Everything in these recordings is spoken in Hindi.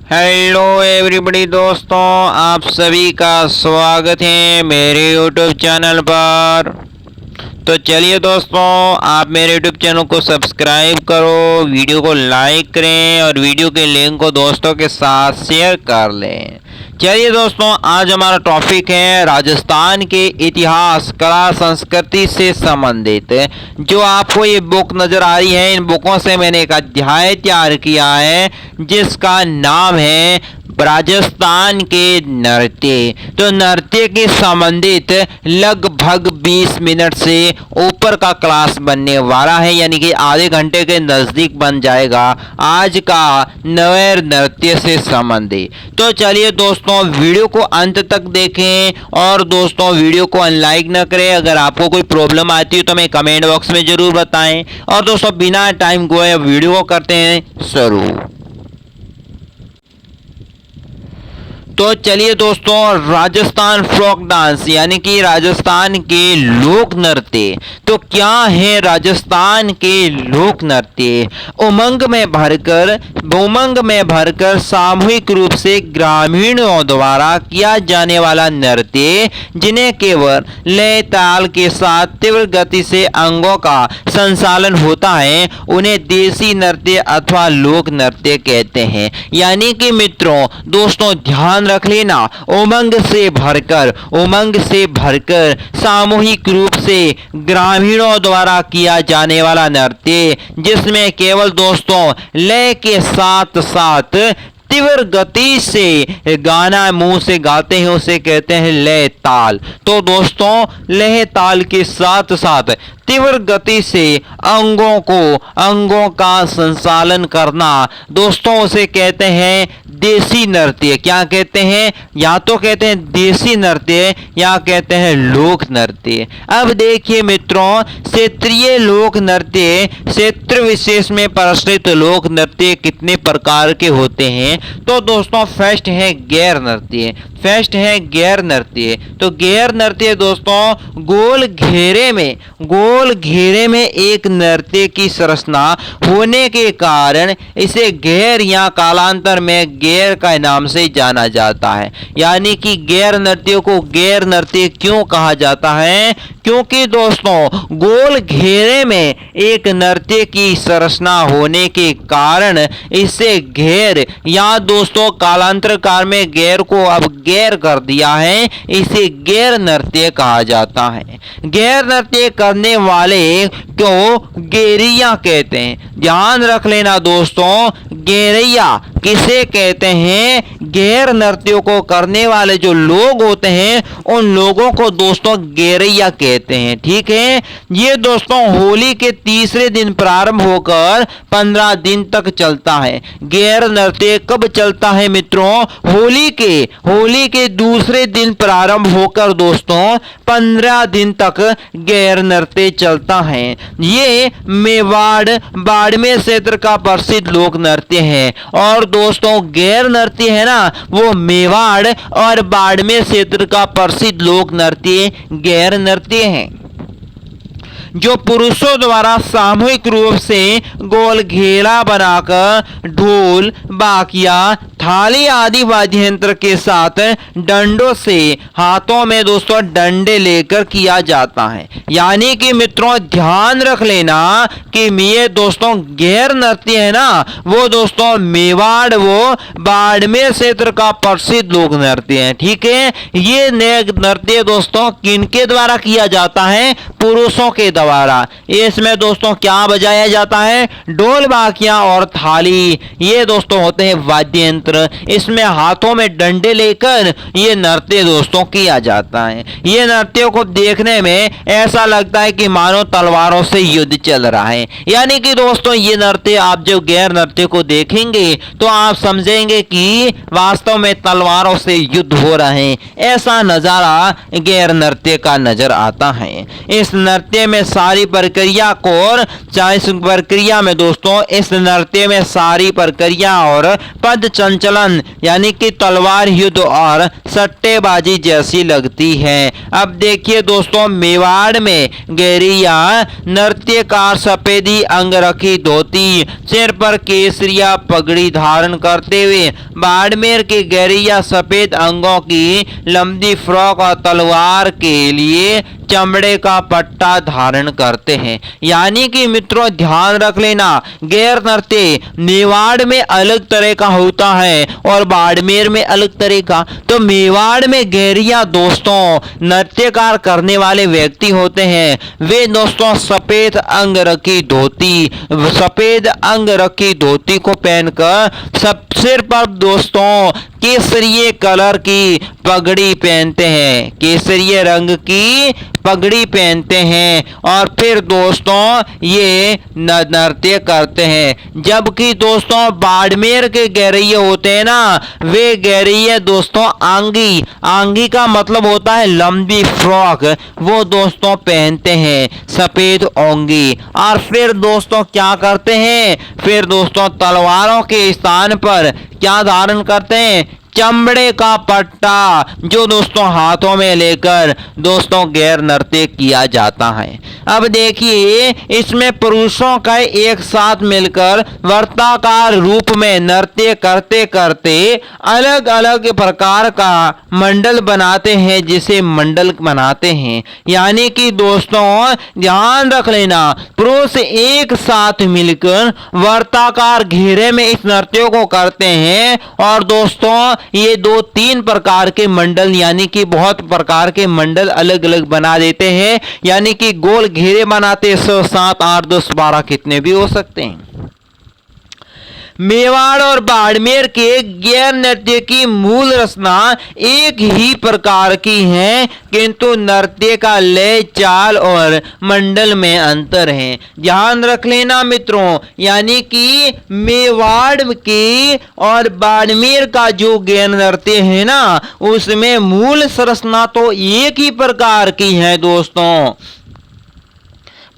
हेलो एवरीबॉडी दोस्तों, आप सभी का स्वागत है मेरे यूट्यूब चैनल पर। तो चलिए दोस्तों, आप मेरे यूट्यूब चैनल को सब्सक्राइब करो, वीडियो को लाइक करें और वीडियो के लिंक को दोस्तों के साथ शेयर कर लें। चलिए दोस्तों, आज हमारा टॉपिक है राजस्थान के इतिहास, कला, संस्कृति से संबंधित। जो आपको ये बुक नज़र आ रही है, इन बुकों से मैंने एक अध्याय तैयार किया है जिसका नाम है राजस्थान के नृत्य। तो नृत्य के संबंधित लगभग 20 मिनट से ऊपर का क्लास बनने वाला है, यानी कि आधे घंटे के नज़दीक बन जाएगा आज का नए नृत्य से संबंधित। तो चलिए दोस्तों, वीडियो को अंत तक देखें और दोस्तों वीडियो को अनलाइक न करें। अगर आपको कोई प्रॉब्लम आती है तो हमें कमेंट बॉक्स में ज़रूर बताएं। और दोस्तों बिना टाइम गए वीडियो को करते हैं शुरू। तो चलिए दोस्तों, राजस्थान फोक डांस यानी कि राजस्थान के लोक नृत्य। तो क्या है राजस्थान के लोक नृत्य? उमंग में भरकर सामूहिक रूप से ग्रामीणों द्वारा किया जाने वाला नृत्य, जिन्हें केवल लय ताल के साथ तीव्र गति से अंगों का संचालन होता है, उन्हें देसी नृत्य अथवा लोक नृत्य कहते हैं। यानी कि मित्रों, दोस्तों ध्यान रख लेना, उमंग से भरकर सामूहिक रूप से ग्रामीणों द्वारा किया जाने वाला नृत्य, जिसमें केवल दोस्तों लय के साथ साथ तीव्र गति से गाना मुंह से गाते हैं, उसे कहते हैं लय ताल। तो दोस्तों लय ताल के साथ साथ तीव्र गति से अंगों का संचालन करना, दोस्तों उसे कहते हैं देसी नृत्य। क्या कहते हैं? या तो कहते हैं देसी नृत्य या कहते हैं लोक नृत्य। अब देखिए मित्रों, क्षेत्रीय लोक नृत्य, क्षेत्र विशेष में प्रचलित लोक नृत्य कितने प्रकार के होते हैं? तो दोस्तों फर्स्ट है गैर नृत्य। तो गैर नृत्य दोस्तों गोल घेरे में एक नृत्य की संरचना होने के कारण इसे गैर या कालांतर में गैर का नाम से जाना जाता है। यानी कि गैर नृत्य को गैर नृत्य क्यों कहा जाता है? क्योंकि दोस्तों गोल घेरे में एक नृत्य की संरचना होने के कारण इसे गैर या दोस्तों कालांतर काल में गैर को अब गैर कर दिया है, इसे गैर नृत्य कहा जाता है। गैर नृत्य करने वाले को गैरिया कहते हैं। ध्यान रख लेना दोस्तों, गैरिया किसे कहते हैं? गैर नृत्यों को करने वाले जो लोग होते हैं उन लोगों को दोस्तों गैरिया कहते हैं। ठीक है, ये दोस्तों होली के तीसरे दिन प्रारंभ होकर 15 दिन तक चलता है। गैर नृत्य कब चलता है मित्रों? होली के दूसरे दिन प्रारंभ होकर दोस्तों 15 दिन तक गैर नृत्य चलता है। ये मेवाड़ बाड़मेर क्षेत्र का प्रसिद्ध लोक नृत्य है। और दोस्तों गैर नृत्य है ना, वो मेवाड़ और बाड़मेर क्षेत्र का प्रसिद्ध लोक नृत्य गैर नृत्य है, जो पुरुषों द्वारा सामूहिक रूप से गोल घेरा बनाकर ढोल, बाकिया, थाली आदि वाद्य यंत्र के साथ डंडों से हाथों में दोस्तों डंडे लेकर किया जाता है। यानी कि मित्रों ध्यान रख लेना कि ये दोस्तों गैर नृत्य है ना, वो दोस्तों मेवाड़ वो बाड़मेर क्षेत्र का प्रसिद्ध लोक नृत्य है। ठीक है, ये नृत्य दोस्तों किनके द्वारा किया जाता है? पुरुषों के द्वारा। इसमें दोस्तों क्या बजाया जाता है? ढोल, बाकियां और थाली, ये दोस्तों होते हैं वाद्य यंत्र। इसमें हाथों में डंडे लेकर ये नृत्य दोस्तों किया जाता है। ये नृत्यों को देखने में ऐसा लगता है कि मानो तलवारों से युद्ध चल रहा है। यानी कि दोस्तों ये नृत्य आप जब गैर नृत्य को देखेंगे तो आप समझेंगे कि वास्तव में तलवारों से युद्ध हो रहे हैं। ऐसा नजारा गैर नृत्य का नजर आता है। इस नृत्य में सारी प्रक्रिया को और इस प्रक्रिया में दोस्तों इस नृत्य में सारी प्रक्रिया और पद चंचलन यानी कि तलवार युद्ध और सट्टेबाजी जैसी लगती है। अब देखिए दोस्तों, मेवाड़ में गैरिया नृत्यकार सफेदी अंगरखी धोती, सिर पर केसरिया पगड़ी धारण करते हुए, बाड़मेर के गैरिया सफेद अंगों की लंबी फ्रॉक और तलवार के लिए चमड़े का पट्टा धारण करते हैं। यानी कि मित्रों ध्यान रख लेना, गैर नृत्य मेवाड़ में अलग तरह का होता है और बाड़मेर में अलग तरह का। तो मेवाड़ में गैरिया दोस्तों नृत्यकार करने वाले व्यक्ति होते हैं, वे दोस्तों सफेद अंग रखी धोती को पहनकर सब सिर पर दोस्तों केसरिये कलर की पगड़ी पहनते हैं, केसरिये रंग की पगड़ी पहनते हैं और फिर दोस्तों ये नृत्य करते हैं। जबकि दोस्तों बाड़मेर के गैरिये होते हैं ना, वे गैरिये दोस्तों आंगी का मतलब होता है लंबी फ्रॉक, वो दोस्तों पहनते हैं सफेद ओंगी। और फिर दोस्तों क्या करते हैं, फिर दोस्तों तलवारों के स्थान पर क्या धारण करते हैं, चमड़े का पट्टा, जो दोस्तों हाथों में लेकर दोस्तों गैर नृत्य किया जाता है। अब देखिए इसमें पुरुषों का एक साथ मिलकर वर्ताकार रूप में नृत्य करते करते अलग अलग प्रकार का मंडल बनाते हैं, जिसे मंडल बनाते हैं। यानी कि दोस्तों ध्यान रख लेना, पुरुष एक साथ मिलकर वर्ताकार घेरे में इस नृत्य को करते हैं और दोस्तों ये 2-3 प्रकार के मंडल यानी कि बहुत प्रकार के मंडल अलग अलग बना देते हैं। यानी कि गोल घेरे बनाते 100, 7, 8, 10, 12 कितने भी हो सकते हैं। मेवाड़ और बाड़मेर के गैर नृत्य की मूल रचना एक ही प्रकार की है, किंतु नृत्य का लय, चाल और मंडल में अंतर है। ध्यान रख लेना मित्रों, यानी कि मेवाड़ की और बाड़मेर का जो गैर नृत्य है ना, उसमें मूल रचना तो एक ही प्रकार की है दोस्तों,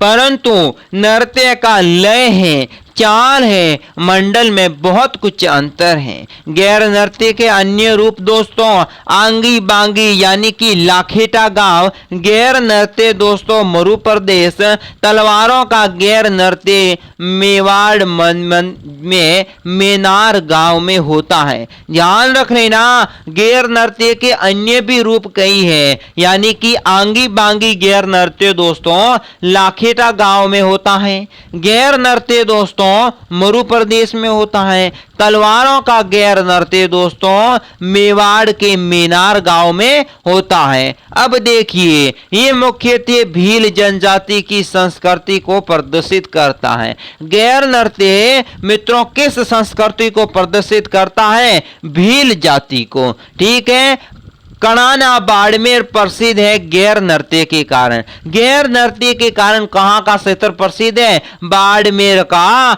परंतु नृत्य का लय है, चाल है, मंडल में बहुत कुछ अंतर है। गैर नृत्य के अन्य रूप दोस्तों आंगी बांगी यानी कि लाखेटा गांव गैर नृत्य दोस्तों मरु प्रदेश, तलवारों का गैर नृत्य मेवाड़ में मेनार गांव में होता है। ध्यान रख लेना, गैर नृत्य के अन्य भी रूप कई है, यानी कि आंगी बांगी गैर नृत्य दोस्तों लाखेटा गांव में होता है, गैर नृत्य दोस्तों मरु प्रदेश में होता है, तलवारों का गैर नृत्य दोस्तों मेवाड़ के मेनार गांव में होता है। अब देखिए ये मुख्यतः भील जनजाति की संस्कृति को प्रदर्शित करता है। गैर नृत्य मित्रों किस संस्कृति को प्रदर्शित करता है, भील जाति को। ठीक है, कणाना बाड़मेर प्रसिद्ध है गैर नृत्य के कारण। गैर नृत्य के कारण कहां का क्षेत्र प्रसिद्ध है, बाड़मेर का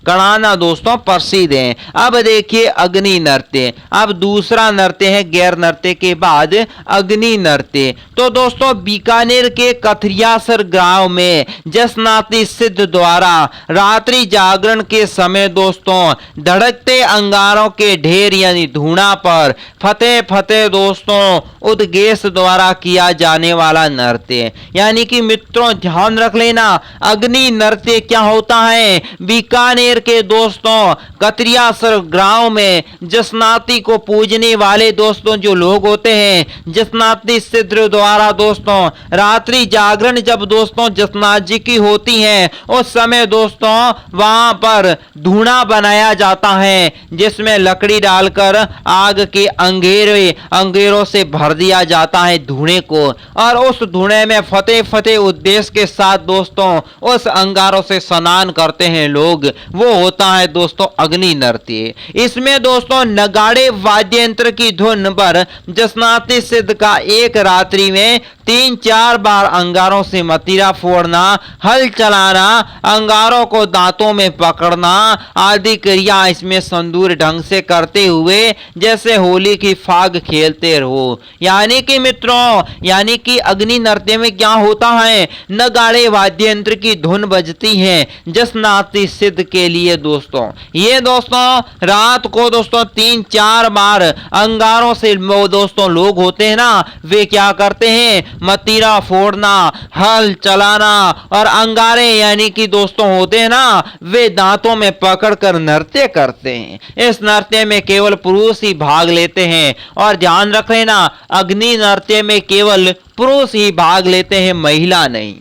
कणाना दोस्तों प्रसिद्ध है। अब देखिए अग्नि नृत्य, अब दूसरा नृत्य है गैर नृत्य के बाद अग्नि नृत्य। तो दोस्तों बीकानेर के कथरियासर गांव में जसनाती सिद्ध द्वारा रात्रि जागरण के समय दोस्तों धड़कते अंगारों के ढेर यानी धूणा पर फतेह फतेह दोस्तों उद्गेश द्वारा किया जाने वाला नृत्य। यानी कि मित्रों ध्यान रख लेना, अग्नि नृत्य क्या होता है, बीकानेर के दोस्तों कतरियासर गांव में जसनाती को पूजने वाले दोस्तों जो लोग होते हैं, जसनाती सिद्ध द्वारा दोस्तों रात्रि जागरण जब दोस्तों जसनाथ जी की होती है, उस समय दोस्तों वहां पर धूणा बनाया जाता है, जिसमें लकड़ी डालकर आग के अंगेरों से भर दिया जाता है धूणे को, और उस धूणे में फतेह फतेह उद्देश्य के साथ दोस्तों उस अंगारों से स्नान करते हैं लोग, वो होता है दोस्तों अग्नि नृत्य। इसमें दोस्तों नगाड़े वाद्य यंत्र की धुन पर जसनाती सिद्ध का एक रात्रि में 3-4 बार अंगारों से मतीरा फोड़ना, हल चलाना, अंगारों को दांतों में पकड़ना आदि क्रिया इसमें संदूर ढंग से करते हुए जैसे होली की फाग खेलते रहो। यानी कि मित्रों, यानी कि अग्नि नृत्य में क्या होता है, नगाड़े वाद्य यंत्र की धुन बजती है जसनाती सिद्ध के लिए दोस्तों। ये दोस्तों रात को दोस्तों 3-4 बार अंगारों से दोस्तों लोग होते हैं ना, वे क्या करते हैं, मतीरा फोड़ना, हल चलाना और अंगारे यानी कि दोस्तों होते हैं ना, वे दांतों में पकड़कर नृत्य करते हैं। इस नृत्य में केवल पुरुष ही भाग लेते हैं और ध्यान रख लेना, अग्नि नृत्य में केवल पुरुष ही भाग लेते हैं, महिला नहीं।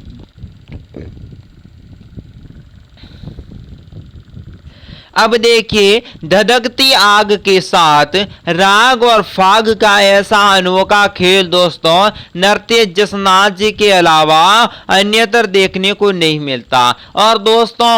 अब देखिए, धधकती आग के साथ राग और फाग का ऐसा अनोखा खेल दोस्तों नृत्य जसनाथ जी के अलावा अन्यत्र देखने को नहीं मिलता। और दोस्तों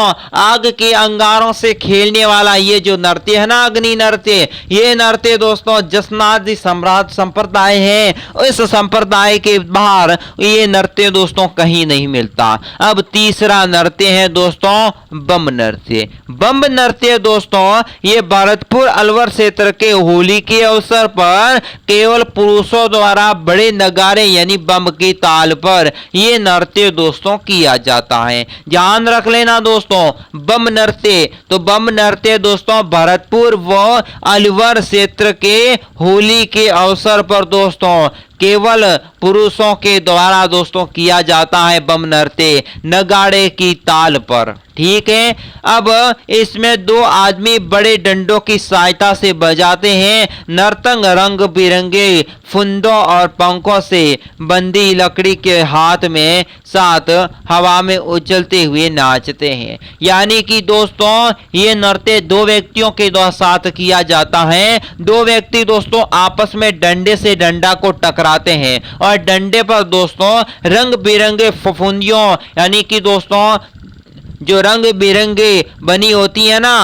आग के अंगारों से खेलने वाला ये जो नृत्य है ना, अग्नि नृत्य, ये नृत्य दोस्तों जसनाथ जी सम्राट संप्रदाय है, इस संप्रदाय के बाहर ये नृत्य दोस्तों कहीं नहीं मिलता। अब तीसरा नृत्य है दोस्तों बम नृत्य। बम नृत्य दोस्तों ये भरतपुर अलवर क्षेत्र के होली के अवसर पर केवल पुरुषों द्वारा बड़े नगाड़े यानी बम की ताल पर ये नृत्य दोस्तों किया जाता है। ध्यान रख लेना दोस्तों, बम नृत्य, तो बम नृत्य दोस्तों भरतपुर व अलवर क्षेत्र के होली के अवसर पर दोस्तों केवल पुरुषों के द्वारा दोस्तों किया जाता है बम नृत्य नगाड़े की ताल पर। ठीक है, अब इसमें 2 आदमी बड़े डंडों की सहायता से बजाते हैं। नर्तक रंग बिरंगे फुंदों और पंखों से बंदी लकड़ी के हाथ में साथ हवा में उछलते हुए नाचते हैं। यानी कि दोस्तों ये नृत्य 2 व्यक्तियों के द्वारा साथ किया जाता है। 2 व्यक्ति दोस्तों आपस में डंडे से डंडा को टकराते हैं और डंडे पर दोस्तों रंग बिरंगे फफूंदियों यानी कि दोस्तों जो रंग बिरंगे बनी होती है ना,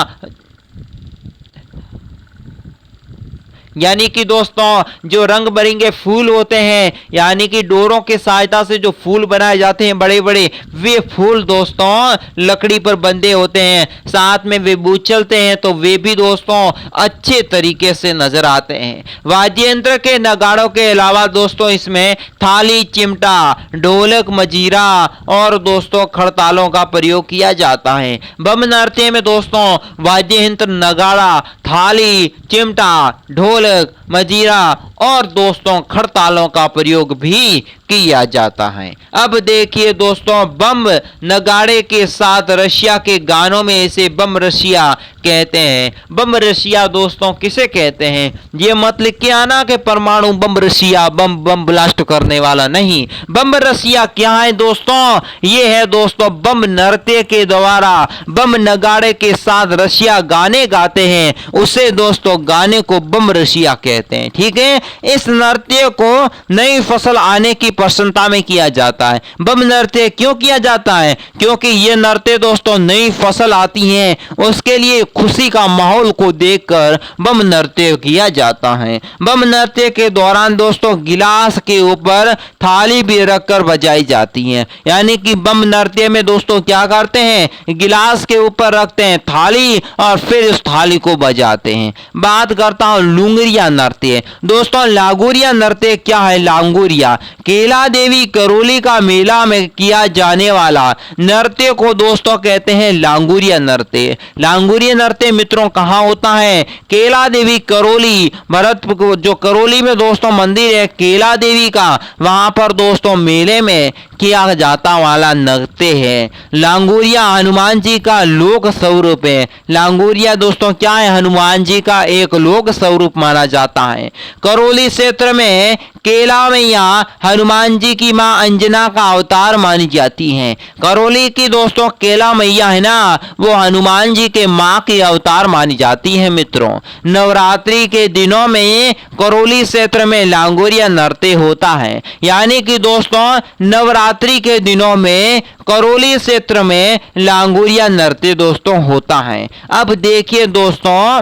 यानी कि दोस्तों जो रंग बिरंगे फूल होते हैं, यानी कि डोरों की सहायता से जो फूल बनाए जाते हैं बड़े बड़े, वे फूल दोस्तों लकड़ी पर बंधे होते हैं, साथ में वे उछलते हैं तो वे भी दोस्तों अच्छे तरीके से नजर आते हैं। वाद्य यंत्र के नगाड़ों के अलावा दोस्तों इसमें थाली, चिमटा, ढोलक, मजीरा और दोस्तों खड़तालों का प्रयोग किया जाता है। बम नृत्य में दोस्तों वाद्य यंत्र नगाड़ा, थाली, चिमटा, ढोलक, मजीरा और दोस्तों खड़तालों का प्रयोग भी किया जाता है। अब देखिए दोस्तों बम नगाड़े के साथ रशिया के गानों में इसे बम रशिया कहते हैं। बम रशिया दोस्तों किसे कहते हैं, ये मत लिख के आना कि परमाणु बम रशिया, बम बम ब्लास्ट करने वाला नहीं। बम रशिया क्या है दोस्तों, ये है दोस्तों बम नृत्य के द्वारा बम नगाड़े के साथ रशिया गाने गाते हैं, उसे दोस्तों गाने को बम रशिया कहते हैं। ठीक है, इस नृत्य को नई फसल आने की प्रसन्नता में किया जाता है। बम नृत्य क्यों किया जाता है, क्योंकि ये नृत्य दोस्तों नई फसल आती है उसके लिए खुशी का माहौल को देखकर बम नृत्य किया जाता है। बम नृत्य के दौरान दोस्तों गिलास के ऊपर थाली भी रखकर बजाई जाती है। यानी कि बम नृत्य में दोस्तों क्या करते हैं, गिलास के ऊपर रखते हैं थाली और फिर उस थाली को बजाते हैं। बात करता हूं लुंगरिया नृत्य। दोस्तों लागोरिया नृत्य क्या है, लांगोरिया केला देवी करौली का मेला में किया जाने वाला नृत्य को दोस्तों कहते हैं लांगोरिया नृत्य। लांगोरिया नृत्य मित्रों कहाँ होता है, केला देवी करौली, भरतपुर जो करौली में दोस्तों मंदिर है केला देवी का, वहां पर दोस्तों मेले में किया जाता वाला नृत्य है। लांगोरिया हनुमान जी का लोक स्वरूप है। लांगोरिया दोस्तों क्या है, हनुमान जी का एक लोक स्वरूप माना जाता है। करौली क्षेत्र में केला मैया हनुमान जी की मां अंजना का अवतार मानी जाती हैं। करौली की दोस्तों केला मैया है ना, वो हनुमान जी के मां के अवतार मानी जाती है। मित्रों नवरात्रि के दिनों में करौली क्षेत्र में लांगोरिया नृत्य होता है। यानी कि दोस्तों नवरात्रि के दिनों में करौली क्षेत्र में लांगोरिया नृत्य दोस्तों होता है। अब देखिए दोस्तों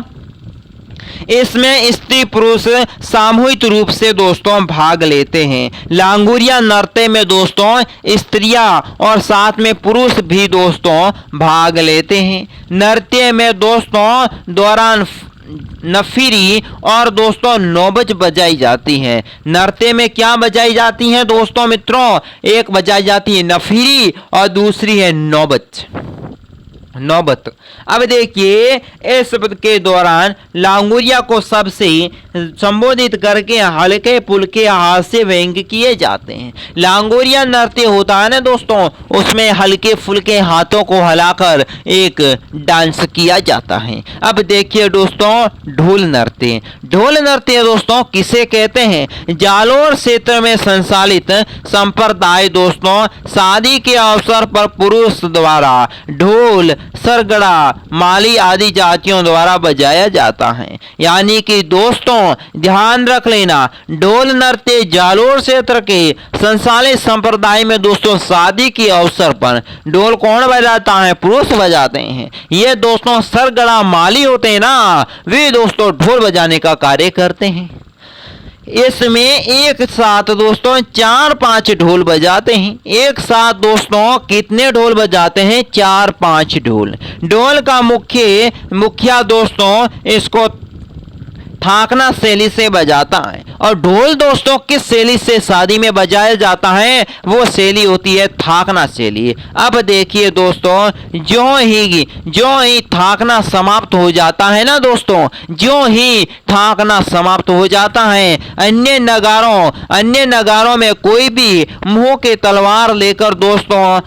इसमें स्त्री पुरुष सामूहिक रूप से दोस्तों भाग लेते हैं। लांगुरिया नृत्य में दोस्तों स्त्रियां और साथ में पुरुष भी दोस्तों भाग लेते हैं। नृत्य में दोस्तों दौरान नफीरी और दोस्तों नौबज बजाई जाती है। नृत्य में क्या बजाई जाती हैं दोस्तों मित्रों? एक बजाई जाती है नफीरी और दूसरी है नौबत। अब देखिए इस शब्द के दौरान लांगुरिया को सबसे संबोधित करके हल्के फुल्के हास्य व्यंग्य किए जाते हैं। लांगुरिया नृत्य होता है ना दोस्तों, उसमें हल्के फुल्के हाथों को हिलाकर एक डांस किया जाता है। अब देखिए दोस्तों ढोल नृत्य। ढोल नृत्य दोस्तों किसे कहते हैं? जालोर क्षेत्र में संचालित संप्रदाय दोस्तों शादी के अवसर पर पुरुष द्वारा ढोल, सरगड़ा, माली आदि जातियों द्वारा बजाया जाता है। यानी कि दोस्तों ध्यान रख लेना, ढोल नृत्य जालोर क्षेत्र के संचालित संप्रदाय में दोस्तों शादी के अवसर पर ढोल कौन बजाता है? पुरुष बजाते हैं। ये दोस्तों सरगड़ा, माली होते हैं ना, वे दोस्तों ढोल बजाने का कार्य करते हैं। इसमें एक साथ दोस्तों 4-5 ढोल बजाते हैं। एक साथ दोस्तों कितने ढोल बजाते हैं? 4-5 ढोल। ढोल का मुखिया दोस्तों इसको ठाकना शैली से बजाता है। और ढोल दोस्तों किस शैली से शादी में बजाया जाता है? वो शैली होती है ठाकना शैली। अब देखिए दोस्तों जो ही ठाकना समाप्त हो जाता है ना दोस्तों, जो ही ठाकना समाप्त हो जाता है, अन्य नगारों में कोई भी मुंह के तलवार लेकर दोस्तों,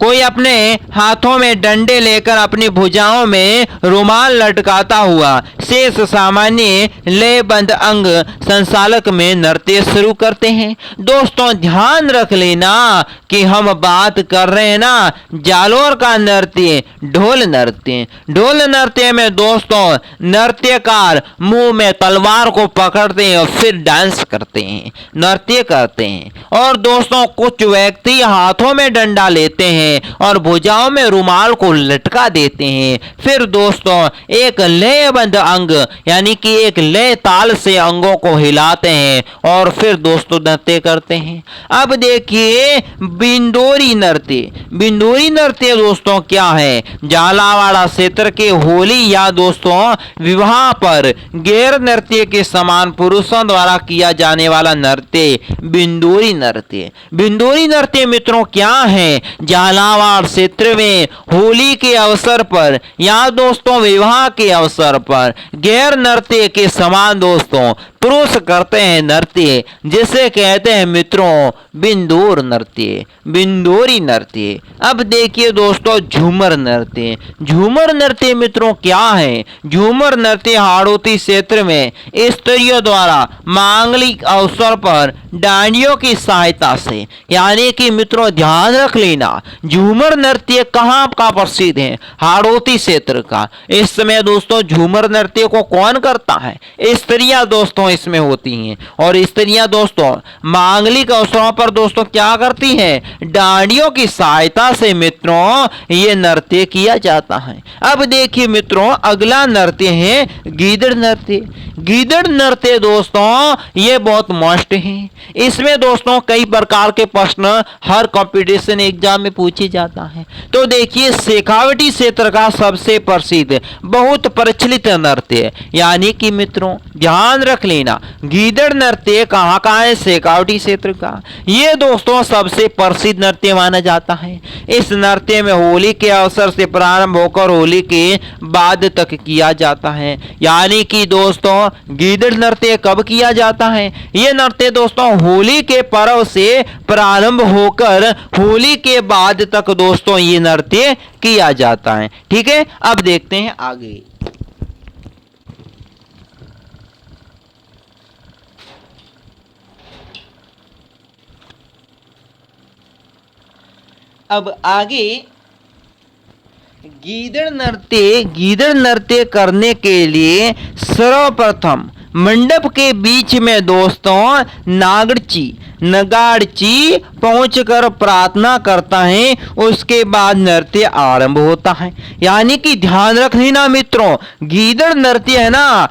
कोई अपने हाथों में डंडे लेकर अपनी भुजाओं में रुमाल लटकाता हुआ शेष सामान्य लयबद्ध अंग संचालक में नृत्य शुरू करते हैं। दोस्तों ध्यान रख लेना कि हम बात कर रहे हैं ना जालोर का नृत्य, ढोल नृत्य। ढोल नृत्य में दोस्तों नृत्यकार मुंह में तलवार को पकड़ते हैं और फिर डांस करते हैं, नृत्य करते हैं। और दोस्तों कुछ व्यक्ति हाथों में डंडा लेते हैं और भुजाओं में रुमाल को लटका देते हैं। फिर दोस्तों एक लयबद्ध अंग यानी कि एक लय ताल से अंगों को हिलाते हैं और फिर दोस्तों नृत्य करते हैं। अब देखिए बिंदोरी नृत्य। बिंदोरी नृत्य दोस्तों क्या है? झालावाड़ क्षेत्र के होली या दोस्तों विवाह पर गैर नृत्य के समान पुरुषों द्वारा किया जाने वाला नृत्य बिंदोरी नृत्य। बिंदोरी नृत्य मित्रों क्या है? झालावाड़ क्षेत्र में होली के अवसर पर या दोस्तों विवाह के अवसर पर गैर नृत्य के समान दोस्तों पुरुष करते हैं नृत्य, जिसे कहते हैं मित्रों बिंदोर नृत्य, बिंदोरी नृत्य। अब देखिए दोस्तों झूमर नृत्य। झूमर नृत्य मित्रों क्या है? झूमर नृत्य हाड़ौती क्षेत्र में स्त्रियों द्वारा मांगलिक अवसर पर डांडियों की सहायता से, यानी कि मित्रों ध्यान रख लेना झूमर नृत्य कहाँ का प्रसिद्ध है? हाड़ौती क्षेत्र का। इस समय दोस्तों झूमर नृत्य को कौन करता है? स्त्रियां दोस्तों इसमें होती हैं। और स्त्रियां दोस्तों मांगलिक अवसरों पर दोस्तों क्या करती हैं? डांडियों की सहायता से मित्रों ये नृत्य किया जाता है। अब देखिए मित्रों अगला नृत्य है गीदड़ नृत्य। गीदड़ नृत्य दोस्तों ये बहुत मस्त है। इसमें दोस्तों कई प्रकार के प्रश्न हर कंपटीशन एग्जाम में पूछे जाता है। तो देखिए शेखावटी क्षेत्र का सबसे प्रसिद्ध बहुत प्रचलित नृत्य, यानी कि मित्रों ध्यान रख लेना गीदड़ नृत्य कहाँ का है? शेखावटी क्षेत्र का। ये दोस्तों सबसे प्रसिद्ध नृत्य माना जाता है। इस नृत्य में होली के अवसर से प्रारंभ होकर होली के बाद तक किया जाता है। यानी कि दोस्तों गीदड़ नृत्य कब किया जाता है? ये नृत्य दोस्तों होली के पर्व से प्रारंभ होकर होली के बाद तक दोस्तों ये नृत्य किया जाता है। ठीक है, अब देखते हैं आगे। अब आगे गीदड़ नृत्य करने के लिए सर्वप्रथम मंडप के बीच में दोस्तों नगाड़ची पहुंचकर प्रार्थना करता है, उसके बाद नृत्य आरंभ होता है। यानी कि ध्यान रख लेना मित्रों, गीदड़ नृत्य है ना,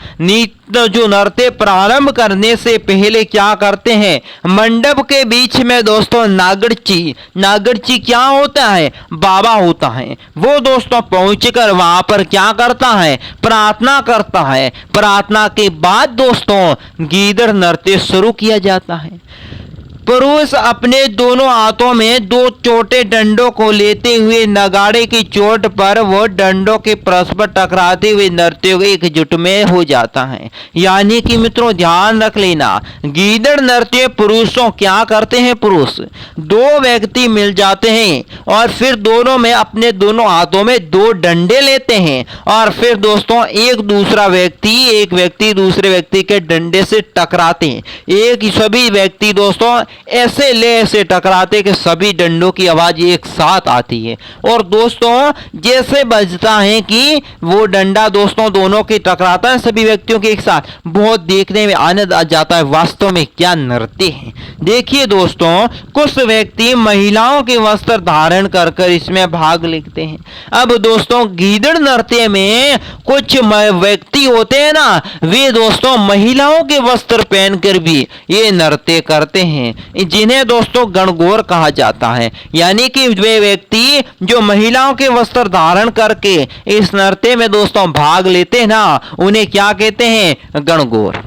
जो नृत्य प्रारंभ करने से पहले क्या करते हैं, मंडप के बीच में दोस्तों नागड़ची क्या होता है, बाबा होता है। वो दोस्तों पहुंचकर वहां पर क्या करता है, प्रार्थना करता है। प्रार्थना के बाद दोस्तों गीदड़ नृत्य शुरू किया जाता है। पुरुष अपने दोनों हाथों में दो छोटे डंडों को लेते हुए नगाड़े की चोट पर वो डंडों के परस्पर टकराते हुए नृत्य एकजुट में हो जाता है। यानी कि मित्रों ध्यान रख लेना, गीदड़ नृत्य पुरुषों क्या करते हैं, पुरुष दो व्यक्ति मिल जाते हैं और फिर दोनों में अपने दोनों हाथों में दो डंडे लेते हैं और फिर दोस्तों एक व्यक्ति दूसरे व्यक्ति के डंडे से टकराते हैं। सभी व्यक्ति दोस्तों ऐसे टकराते कि सभी डंडों की आवाज एक साथ आती है और दोस्तों जैसे बजता है कि वो डंडा दोस्तों दोनों के टकराता है सभी व्यक्तियों के एक साथ, बहुत देखने में आनंद आ जाता है। वास्तव में क्या नृत्य है। देखिए दोस्तों, कुछ व्यक्ति महिलाओं के वस्त्र धारण कर इसमें भाग लेते हैं। अब दोस्तों गीदड़ नृत्य में कुछ व्यक्ति होते हैं ना, वे दोस्तों महिलाओं के वस्त्र पहनकर भी ये नृत्य करते हैं, जिन्हें दोस्तों गणगौर कहा जाता है। यानी कि वे व्यक्ति जो महिलाओं के वस्त्र धारण करके इस नृत्य में दोस्तों भाग लेते हैं ना, उन्हें क्या कहते हैं, गणगौर।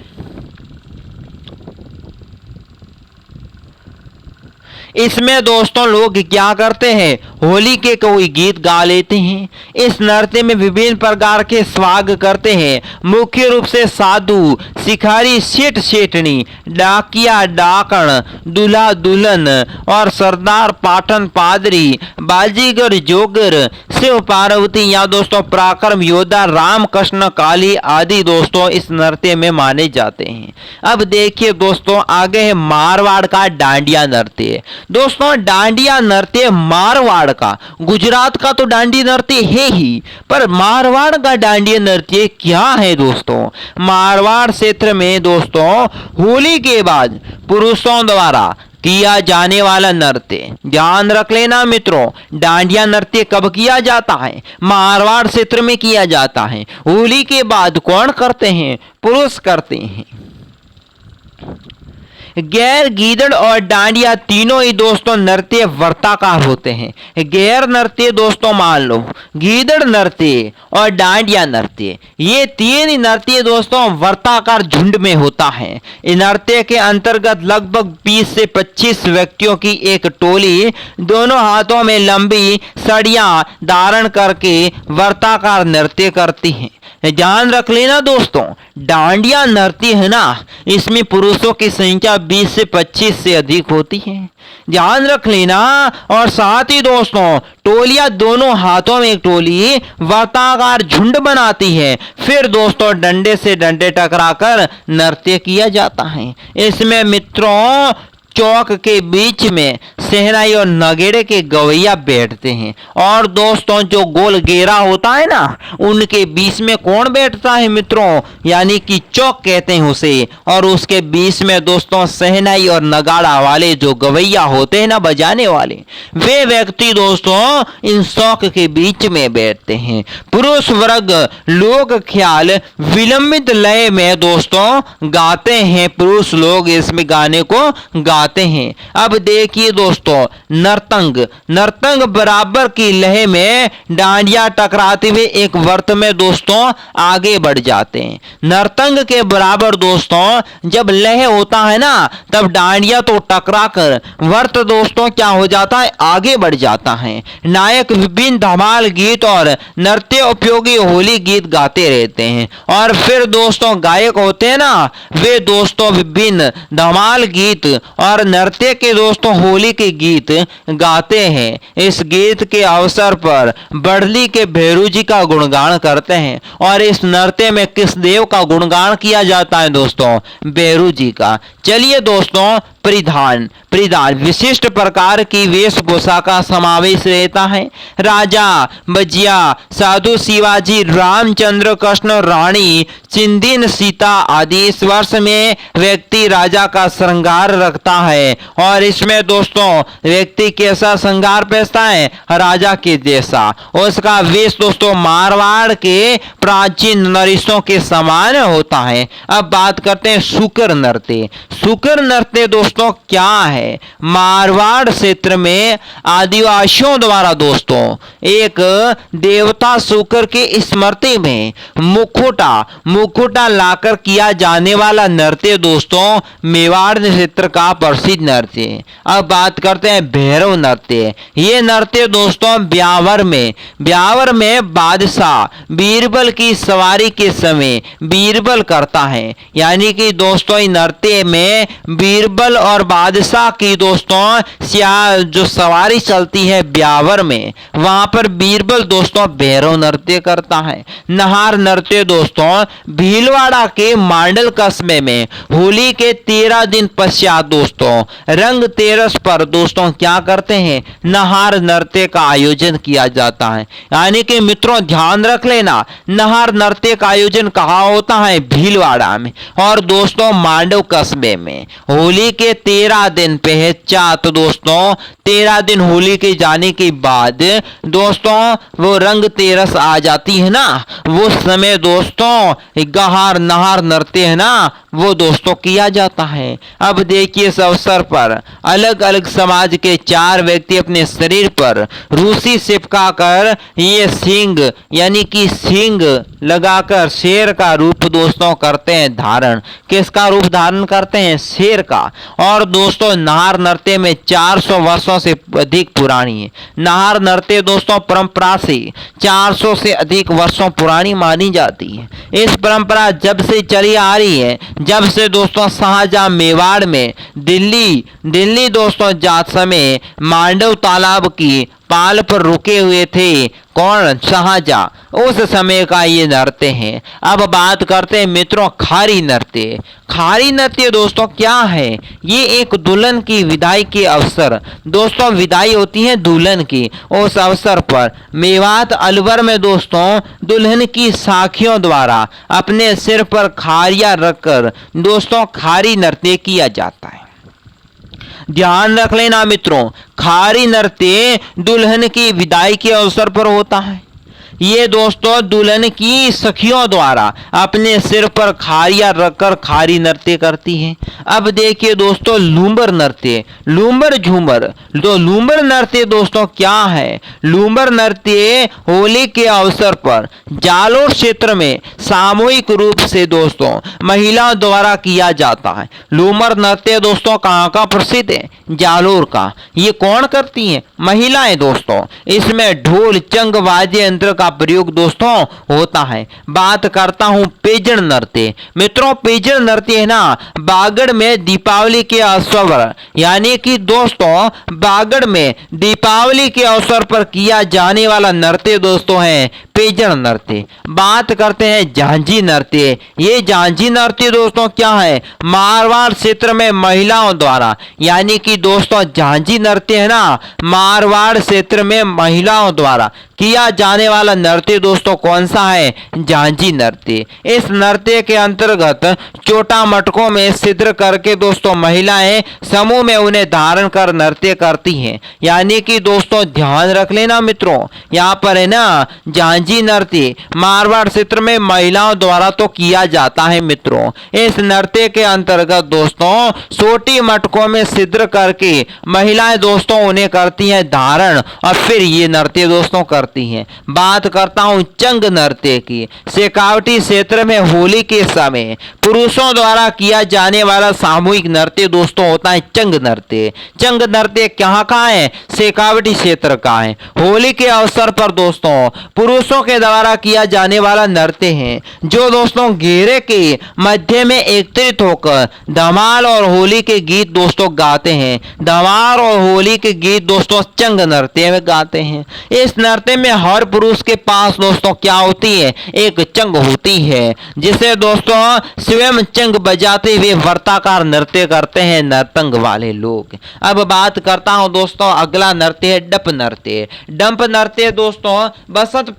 इसमें दोस्तों लोग क्या करते हैं, होली के कोई गीत गा लेते हैं। इस नृत्य में विभिन्न प्रकार के स्वाग करते हैं, मुख्य रूप से साधु, शिकारी, सेठ सेठनी, डाकिया डाकण, दूल्हा दुल्हन और सरदार पाठन पादरी, बाजीगर जोगर, शिव पार्वती या दोस्तों पराक्रम योद्धा राम कृष्ण काली आदि दोस्तों इस नृत्य में माने जाते हैं। अब देखिए दोस्तों आगे है मारवाड़ का डांडिया नृत्य। दोस्तों डांडिया नृत्य मारवाड़ का, गुजरात का तो डांडिया नृत्य है ही, पर मारवाड़ का डांडिया नृत्य क्या है दोस्तों। मारवाड़ क्षेत्र में दोस्तों होली के बाद पुरुषों द्वारा किया जाने वाला नृत्य, ध्यान रख लेना मित्रों, डांडिया नृत्य कब किया जाता है, मारवाड़ क्षेत्र में किया जाता है। होली के बाद कौन करते हैं, पुरुष करते हैं। गैर, गीदड़ और डांडिया तीनों ही दोस्तों नृत्य वर्ताकार होते हैं। गैर नृत्य दोस्तों मान लो गीदड़ नृत्य और डांडिया नृत्य, ये तीन नृत्य दोस्तों वर्ताकार झुंड में होता है। इस नृत्य के अंतर्गत लगभग 20 से 25 व्यक्तियों की एक टोली दोनों हाथों में लंबी सड़ियां धारण करके वर्ताकार नृत्य करती है। ध्यान रख लेना दोस्तों, डांडिया नृत्य है ना, इसमें पुरुषों की संख्या 20 से 25 से अधिक होती है, ध्यान रख लेना। और साथ ही दोस्तों टोलियां दोनों हाथों में एक टोली वर्ताकार झुंड बनाती है, फिर दोस्तों डंडे से डंडे टकराकर नृत्य किया जाता है। इसमें मित्रों चौक के बीच में शहनाई और नगेड़े के गवैया बैठते हैं और दोस्तों जो गोल घेरा होता है ना, उनके बीच में कौन बैठता है मित्रों, यानी कि चौक कहते हैं उसे, और उसके बीच में दोस्तों शहनाई और नगाड़ा वाले जो गवैया होते हैं ना, बजाने वाले, वे व्यक्ति दोस्तों इन चौक के बीच में बैठते हैं। पुरुष वर्ग लोक ख्याल विलंबित लय में दोस्तों गाते हैं, पुरुष लोग इसमें गाने को गाते हैं। अब देखिए दोस्तों नर्तंग बराबर की लय में डांडिया टकराते हुए एक वर्त में दोस्तों आगे बढ़ जाते हैं। नर्तंग के बराबर दोस्तों जब लय होता है ना, तब डांडिया तो टकराकर वर्त दोस्तों क्या हो जाता है, आगे बढ़ जाता है। नायक विभिन्न धमाल गीत और नृत्य उपयोगी होली गीत गाते रहते हैं और फिर दोस्तों गायक होते हैं ना, वे दोस्तों विभिन्न धमाल गीत और नृत्य के दोस्तों होली के गीत गाते हैं। इस गीत के अवसर पर बड़ली के भैरू जी का गुणगान करते हैं और इस नृत्य में किस देव का गुणगान किया जाता है दोस्तों, भैरू जी का। चलिए दोस्तों परिधान विशिष्ट प्रकार की वेशभूषा का समावेश रहता है। राजा बजिया, साधु शिवाजी, रामचंद्र, कृष्ण, रानी, चिंदिन, सीता आदि इस वर्ष में व्यक्ति राजा का श्रृंगार रखता है। और इसमें दोस्तों व्यक्ति कैसा श्रृंगार पहनता है? राजा के जैसा। उसका वेश दोस्तों मारवाड़ के प्राचीन नृत्यों के समान होता है। अब बात करते हैं शुकर नृत्य। शुकर नृत्य दोस्तों क्या है? मारवाड़ क्षेत्र में आदिवासियों द्वारा दोस्तों एक देवता शुकर के स्मृति में मुखोटा लाकर किया जाने वाला नृत्य दोस्तों मेवाड़ क्षेत्र का प्रसिद्ध नृत्य। अब बात करते हैं भैरव नृत्य। ये नृत्य दोस्तों ब्यावर में बादशाह बीरबल की सवारी के समय बीरबल करता है। यानी कि दोस्तों इस नृत्य में बीरबल और बादशाह की दोस्तों जो सवारी चलती है ब्यावर में, वहां पर बीरबल दोस्तों भैरव नृत्य करता है। नहार नृत्य दोस्तों भीलवाड़ा के मांडल कस्बे में होली के 13 दिन पश्चात दोस्तों रंग तेरस पर दोस्तों क्या करते हैं? नहार नृत्य का आयोजन किया जाता है। यानी कि मित्रों ध्यान रख लेना, नहार नृत्य का आयोजन कहाँ होता है? भीलवाड़ा में और दोस्तों मांडव कस्बे में। होली के 13 दिन पश्चात दोस्तों 13 दिन होली के जाने के बाद दोस्तों वो रंग तेरस आ जाती है ना, वो समय दोस्तों गहार नहार नृत्य है ना वो दोस्तों किया जाता है। अब देखिए इस अवसर पर अलग अलग समाज के 4 व्यक्ति अपने शरीर पर रूसी चिपका कर ये सींग यानी कि सींग लगाकर शेर का रूप दोस्तों करते हैं धारण। किसका रूप धारण करते हैं? शेर का। और दोस्तों नहार नृत्य में 400 वर्षों से अधिक पुरानी है। नहार नृत्य दोस्तों परंपरा से 400 से अधिक वर्षों पुरानी मानी जाती है। इस परंपरा जब से चली आ रही है, जब से दोस्तों शाहजहां मेवाड़ में दिल्ली दोस्तों जात समय मांडव तालाब की पाल पर रुके हुए थे। कौन? शाहजहां। उस समय का ये नृत्य है। अब बात करते हैं मित्रों खारी नृत्य। खारी नृत्य दोस्तों क्या है? ये एक दुल्हन की विदाई के अवसर दोस्तों विदाई होती है दुल्हन की, उस अवसर पर मेवात अलवर में दोस्तों दुल्हन की साखियों द्वारा अपने सिर पर खारिया रखकर दोस्तों खारी नृत्य किया जाता है। ध्यान रख लेना मित्रों, खारी नृत्य दुल्हन की विदाई के अवसर पर होता है। ये दोस्तों दुल्हन की सखियों द्वारा अपने सिर पर खारिया रखकर खारी नृत्य करती हैं। अब देखिए दोस्तों लूम्बर नृत्य, लूम्बर झूमर। तो लूम्बर नृत्य दोस्तों क्या है? लूम्बर नृत्य होली के अवसर पर जालोर क्षेत्र में सामूहिक रूप से दोस्तों महिलाओं द्वारा किया जाता है। लूम्बर नृत्य दोस्तों कहाँ का प्रसिद्ध है? जालोर का। ये कौन करती हैं? महिलाएं दोस्तों। इसमें ढोल चंग वाद्य यंत्र का प्रयोग दोस्तों होता है। बात करता हूं पेजड़ नृत्य। मित्रों पेजड़ नृत्य है ना बागड़ में दीपावली के अवसर पर, यानी कि दोस्तों बागड़ में दीपावली के अवसर पर किया जाने वाला नृत्य दोस्तों है पेजड़ नृत्य। बात करते हैं झांझी नृत्य। ये झांझी नृत्य दोस्तों क्या है? मारवाड़ क्षेत्र में महिलाओं द्वारा, यानी कि दोस्तों झांझी नृत्य है ना मारवाड़ क्षेत्र में महिलाओं द्वारा किया जाने वाला नृत्य दोस्तों कौन सा है? झांझी नृत्य। इस नृत्य के अंतर्गत चोटा मटकों में छिद्र करके दोस्तों महिलाएं समूह में उन्हें धारण कर नृत्य करती हैं। यानी कि दोस्तों ध्यान रख लेना मित्रों, यहाँ पर है ना झांझी नृत्य मारवाड़ क्षेत्र में महिलाओं द्वारा तो किया जाता है मित्रों। इस नृत्य के अंतर्गत दोस्तों छोटी मटकों में छिद्र करके महिलाएं दोस्तों उन्हें करती हैं धारण और फिर ये नृत्य दोस्तों करती हैं। बात करता हूं चंग नृत्य की। शेखावटी क्षेत्र में होली के समय पुरुषों द्वारा किया जाने वाला सामूहिक नृत्य दोस्तों होता है चंग नृत्य। चंग नृत्य कहाँ का है? शेखावटी क्षेत्र का है। होली के अवसर पर दोस्तों पुरुषों के द्वारा किया जाने वाला नृत्य है जो दोस्तों घेरे के मध्य में एकत्रित होकर धमाल और होली के गीत दोस्तों गाते हैं। धमाल और होली के गीत दोस्तों चंग नृत्य में गाते हैं। इस नृत्य में हर पुरुष के पास दोस्तों क्या होती है, एक चंग होती है, जिसे दोस्तों स्वयं चंग बजाते हुए वर्ताकार नृत्य करते हैं नर्तंग वाले लोग। अब बात करता हूं दोस्तों, अगला नृत्य है डप नृत्य। डंप नृत्य दोस्तों बसंत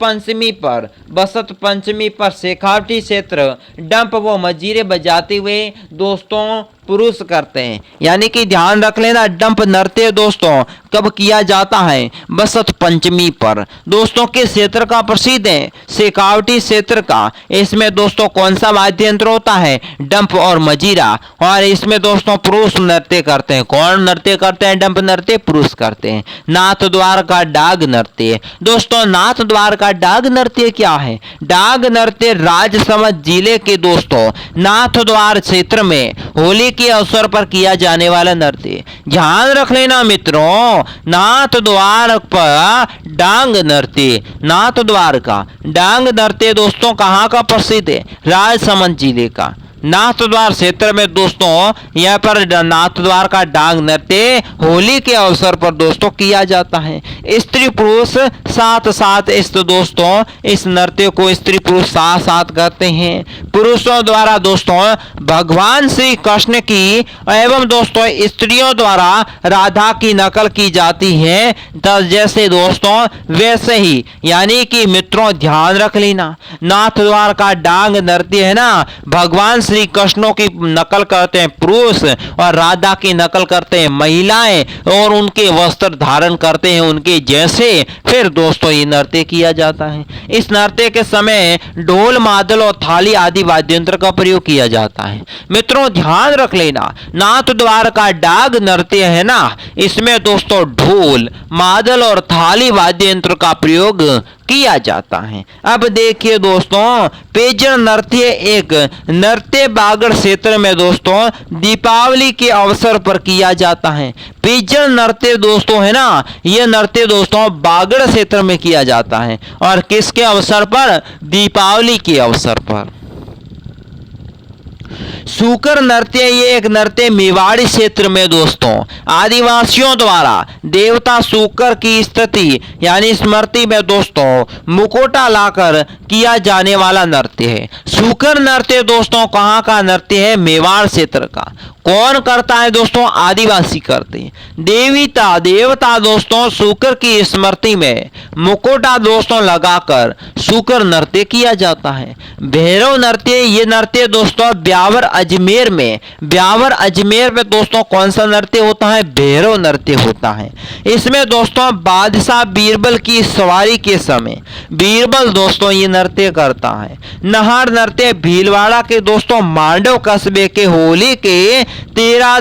पंचमी पर शेखावटी क्षेत्र डंप वो मजीरे बजाते हुए दोस्तों पुरुष करते हैं। यानी कि ध्यान रख लेना, डंप नृत्य दोस्तों कब किया जाता है, बसंत पंचमी पर। दोस्तों किस क्षेत्र का प्रसिद्ध है, शेखावटी क्षेत्र का। इसमें दोस्तों कौन सा वाद्य यंत्र होता है, डंप और मजीरा, और इसमें दोस्तों पुरुष नृत्य करते हैं। कौन नृत्य करते हैं, डंप नृत्य पुरुष करते हैं। नाथ द्वार का डाग नृत्य। दोस्तों नाथ द्वार का डाग नृत्य क्या है, डाग नृत्य राजसमंद जिले के दोस्तों नाथ द्वार क्षेत्र में होली के अवसर पर किया जाने वाला नृत्य। ध्यान रख लेना मित्रों, नाथ द्वार पर डांग नृत्य, नाथ द्वार का डांग नृत्य दोस्तों कहां का प्रसिद्ध है, राजसमंद जिले का नाथ द्वार क्षेत्र में दोस्तों यहाँ पर नाथ द्वार का डांग नृत्य होली के अवसर पर दोस्तों किया जाता है। स्त्री पुरुष साथ साथ इस दोस्तों इस नृत्य को स्त्री पुरुष साथ साथ करते हैं। पुरुषों द्वारा दोस्तों भगवान श्री कृष्ण की एवं दोस्तों स्त्रियों द्वारा राधा की नकल की जाती है, जैसे दोस्तों वैसे ही। यानी कि मित्रों ध्यान रख लेना, नाथ द्वार का डांग नृत्य है ना, भगवान श्री कृष्णों की नकल करते हैं पुरुष और राधा की नकल करते हैं महिलाएं, और उनके वस्त्र धारण करते हैं उनके जैसे। फिर दोस्तों ये नृत्य किया जाता है। इस नृत्य के समय ढोल मादल और थाली आदि वाद्य यंत्र का प्रयोग किया जाता है। मित्रों ध्यान रख लेना, नाथ द्वार का डाग नृत्य है ना, इसमें दोस्तों ढोल मादल और थाली वाद्य यंत्र का प्रयोग किया जाता है। अब देखिए दोस्तों पेजर नृत्य एक नृत्य बागड़ क्षेत्र में दोस्तों दीपावली के अवसर पर किया जाता है। पेजर नृत्य दोस्तों है ना, यह नृत्य दोस्तों बागड़ क्षेत्र में किया जाता है, और किसके अवसर पर, दीपावली के अवसर पर। सूकर नृत्य ये एक नृत्य मेवाड़ी क्षेत्र में दोस्तों आदिवासियों द्वारा देवता सूकर की स्तुति यानी स्मृति में दोस्तों मुकोटा लाकर किया जाने वाला नृत्य है। सूकर नृत्य दोस्तों कहाँ का नृत्य है, मेवाड़ क्षेत्र का। कौन करता है दोस्तों, आदिवासी करते हैं। देवता दोस्तों सूकर की स्मृति में मुकोटा दोस्तों लगाकर सूकर नृत्य किया जाता है। भैरव नृत्य ये नृत्य दोस्तों ब्यावर अजमेर में दोस्तों कौन सा नृत्य होता है, भैरव नृत्य होता है। इसमें दोस्तों बादशाह बीरबल की सवारी के समय बीरबल दोस्तों ये नृत्य करता है। नहार नृत्य भीलवाड़ा के दोस्तों मांडव कस्बे के होली के 13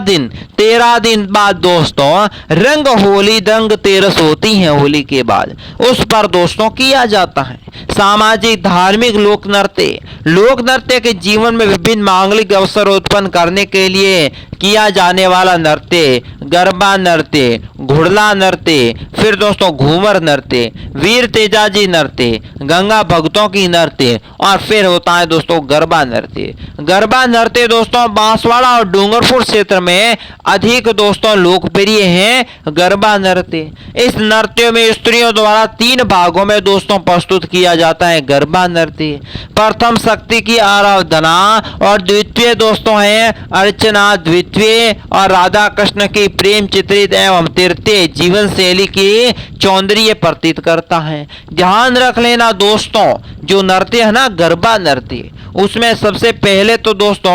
दिन बाद दोस्तों रंग होली दंग तेरस होती है होली के बाद, उस पर दोस्तों किया जाता है। सामाजिक धार्मिक लोक नृत्य के जीवन में विभिन्न मांगलिक अवसर उत्पन्न करने के लिए किया जाने वाला नृत्य गरबा नृत्य, घुड़ला नृत्य, फिर दोस्तों घूमर नृत्य, वीर तेजाजी नृत्य, गंगा भक्तों की नृत्य, और फिर होता है दोस्तों गरबा नृत्य। गरबा नृत्य दोस्तों बांसवाड़ा और डूंगरपुर क्षेत्र में अधिक दोस्तों लोकप्रिय है गरबा नृत्य। इस नृत्य में स्त्रियों द्वारा 3 भागों में दोस्तों प्रस्तुत किया जाता है गरबा नृत्य। प्रथम शक्ति की आराधना और द्वितीय दोस्तों है अर्चना, द्वितीय और राधा कृष्ण की प्रेम चित्रित एवं तृतीय जीवन शैली की सौंदर्य प्रतीत करता है। ध्यान रख लेना दोस्तों जो नृत्य है ना गरबा नृत्य, उसमें सबसे पहले तो दोस्तों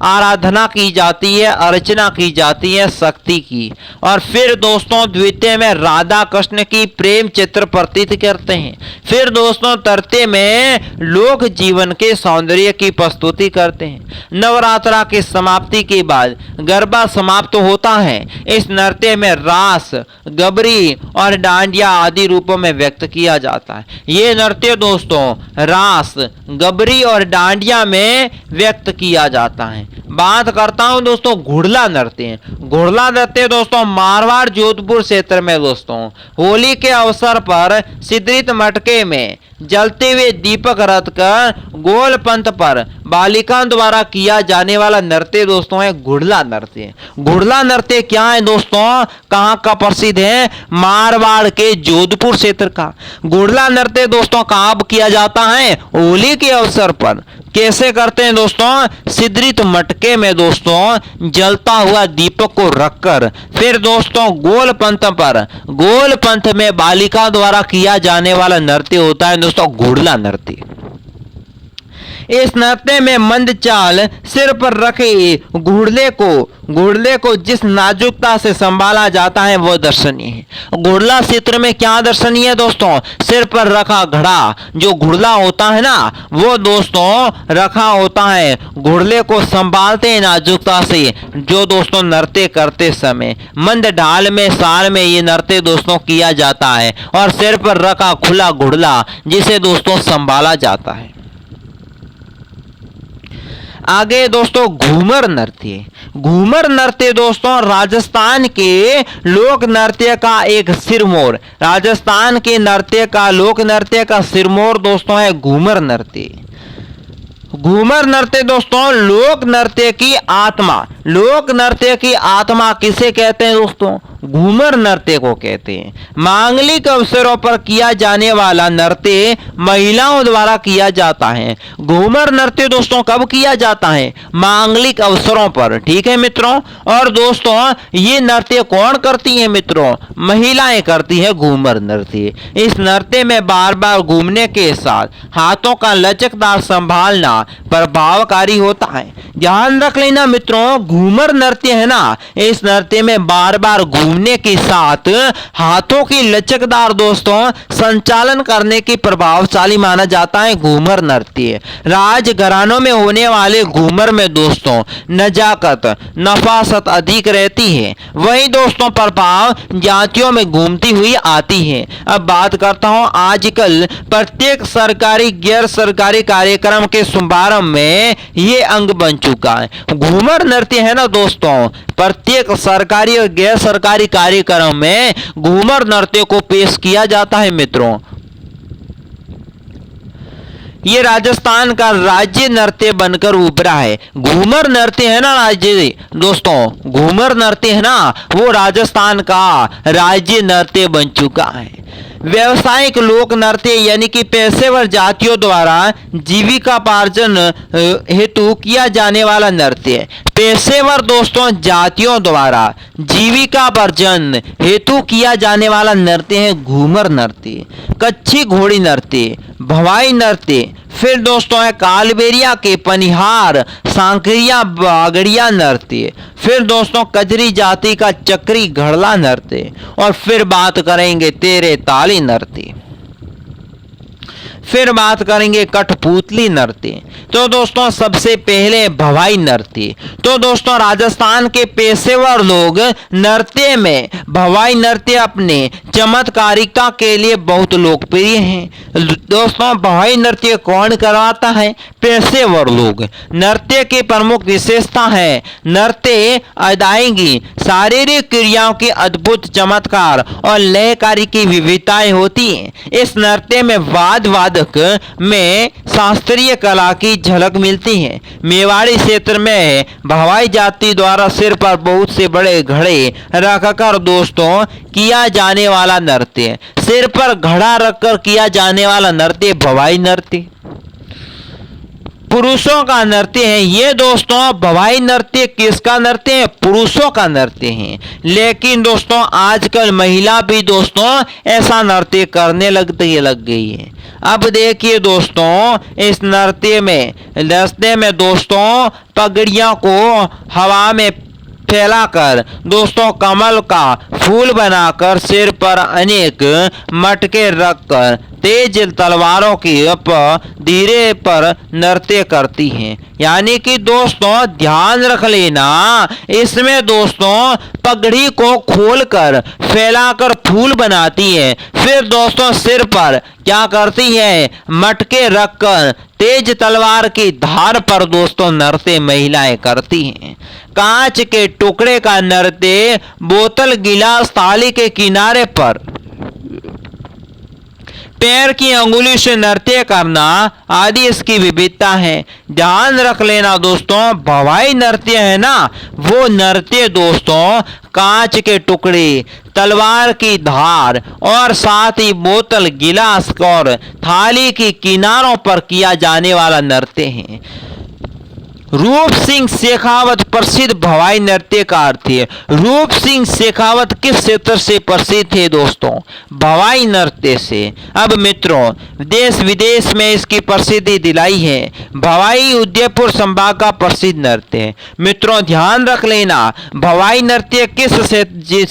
आराधना की जाती है, अर्चना की जाती है शक्ति की, और फिर दोस्तों द्वितीय में राधा कृष्ण की प्रेम चित्र प्रतीत करते हैं। फिर दोस्तों तृतीय में लोक जीवन के सौंदर्य की प्रस्तुति करते हैं। नवरात्रा की समाप्ति के बाद गरबा समाप्त होता है। इस नृत्य में रास, गबरी और डांडिया आदि रूपों में व्यक्त किया जाता है। ये नृत्य दोस्तों रास, गबरी और डांडिया में व्यक्त किया जाता है। बात करता हूं दोस्तों घुड़ला नृत्य। घुड़ला नृत्य दोस्तों मारवाड़ जोधपुर क्षेत्र में दोस्तों होली के अवसर पर सिद्धरित मटके में जलते हुए दीपक रख कर गोल पंथ पर बालिकाओं द्वारा किया जाने वाला नृत्य दोस्तों है घुड़ला नृत्य। घुड़ला नृत्य क्या है दोस्तों, कहां का प्रसिद्ध है, मारवाड़ के जोधपुर क्षेत्र का। घुड़ला नृत्य दोस्तों कहां किया जाता है, होली के अवसर पर। कैसे करते हैं दोस्तों, सिदरित मटके में दोस्तों जलता हुआ दीपक को रखकर फिर दोस्तों गोल पंथ में बालिका द्वारा किया जाने वाला नृत्य होता है दोस्तों घुड़ला नृत्य। इस नृत्य में मंद चाल सिर पर रखे घुड़ले को जिस नाजुकता से संभाला जाता है वो दर्शनीय है। घुड़ला चित्र में क्या दर्शनीय है दोस्तों, सिर पर रखा घड़ा जो घुड़ला होता है ना वो दोस्तों रखा होता है, घुड़ले को संभालते हैं नाजुकता से। जो दोस्तों नृत्य करते समय मंद ढाल में साल में ये नृत्य दोस्तों किया जाता है और सिर पर रखा खुला घुड़ला जिसे दोस्तों संभाला जाता है। आगे दोस्तों घूमर नृत्य। घूमर नृत्य दोस्तों राजस्थान के लोक नृत्य का एक सिरमौर, राजस्थान के नृत्य का लोक नृत्य का सिरमौर दोस्तों है घूमर नृत्य। घूमर नृत्य दोस्तों लोक नृत्य की आत्मा, लोक नृत्य की आत्मा किसे कहते हैं दोस्तों, घूमर नृत्य को कहते हैं। मांगलिक अवसरों पर किया जाने वाला नृत्य महिलाओं द्वारा किया जाता है। घूमर नृत्य दोस्तों कब किया जाता है, मांगलिक अवसरों पर, ठीक है मित्रों। और दोस्तों ये नृत्य कौन करती है मित्रों, महिलाएं करती है घूमर नृत्य। इस नृत्य में बार बार घूमने के साथ हाथों का लचकदार संभालना प्रभावकारी होता है। ध्यान रख लेना मित्रों, घूमर नृत्य है ना, इस नृत्य में बार बार घूमने के साथ हाथों की लचकदार दोस्तों संचालन करने की प्रभावशाली माना जाता है घूमर नृत्य। राजघरानों में होने वाले घूमर में दोस्तों नजाकत नफासत अधिक रहती है, वही दोस्तों प्रभाव जातियों में घूमती हुई आती है। अब बात करता हूं आजकल प्रत्येक सरकारी गैर सरकारी कार्यक्रम के शुभारंभ में ये अंग बन चुका है। घूमर नृत्य है ना दोस्तों, प्रत्येक सरकारी और गैर सरकारी कार्यक्रम में घूमर नृत्य को पेश किया जाता है मित्रों। ये राजस्थान का राज्य नृत्य बनकर उभरा है। घूमर नृत्य है ना राज्य दोस्तों, घूमर नृत्य है ना वो राजस्थान का राज्य नृत्य बन चुका है। व्यवसायिक लोक नृत्य यानी कि पेशेवर जातियों द्वारा जीविकापार्जन हेतु किया जाने वाला नृत्य। पेशेवर दोस्तों जातियों द्वारा जीविकापार्जन हेतु किया जाने वाला नृत्य है घूमर नृत्य। कच्छी घोड़ी नृत्य, भवाई नृत्य, फिर दोस्तों है कालबेरिया के पनिहार सांकरिया बागड़िया नृत्य, फिर दोस्तों कजरी जाति का चक्री घड़ला नृत्य, और फिर बात करेंगे तेरे ताली नृत्य, फिर बात करेंगे कठपुतली नृत्य। तो दोस्तों सबसे पहले भवाई नृत्य। तो दोस्तों राजस्थान के पेशेवर लोग नृत्य में भवाई नृत्य अपने चमत्कारिता के लिए बहुत लोकप्रिय हैं। दोस्तों भवाई नृत्य कौन करवाता है, पेशेवर लोग। नृत्य की प्रमुख विशेषता है नृत्य अदायगी, शारीरिक क्रियाओं की अद्भुत चमत्कार और लयकारी की विविधताएं होती हैं। इस नृत्य में वाद में शास्त्रीय कला की झलक मिलती है। मेवाड़ी क्षेत्र में भवाई जाति द्वारा सिर पर बहुत से बड़े घड़े रखकर दोस्तों किया जाने वाला नृत्य, सिर पर घड़ा रखकर किया जाने वाला नृत्य भवाई नृत्य। पुरुषों का नृत्य है ये दोस्तों। भवाई नृत्य किसका नृत्य है, पुरुषों का नृत्य है। लेकिन दोस्तों आजकल महिला भी दोस्तों ऐसा नृत्य करने लग गई है। अब देखिए दोस्तों इस नृत्य में दोस्तों पगड़ियों को हवा में फैलाकर दोस्तों कमल का फूल बनाकर सिर पर अनेक मटके रखकर तेज तलवारों की धीरे पर नृत्य करती हैं। यानी कि दोस्तों ध्यान रख लेना, इसमें दोस्तों पगड़ी को खोलकर फैलाकर फूल बनाती है, फिर दोस्तों सिर पर क्या करती है, मटके रखकर तेज तलवार की धार पर दोस्तों नृत्य महिलाएं करती हैं। कांच के टुकड़े का नृत्य बोतल गिलास थाली के किनारे पर पैर की अंगुली से नृत्य करना आदि इसकी विविधता है। ध्यान रख लेना दोस्तों, भवाई नृत्य है ना, वो नृत्य दोस्तों कांच के टुकड़े, तलवार की धार और साथ ही बोतल, गिलास और थाली की किनारों पर किया जाने वाला नृत्य है। रूप सिंह शेखावत प्रसिद्ध भवाई नृत्यकार थे। रूप सिंह शेखावत किस क्षेत्र से प्रसिद्ध थे दोस्तों? भवाई नृत्य से। अब मित्रों, देश विदेश में इसकी प्रसिद्धि दिलाई है। भवाई उदयपुर संभाग का प्रसिद्ध नृत्य है। मित्रों ध्यान रख लेना, भवाई नृत्य किस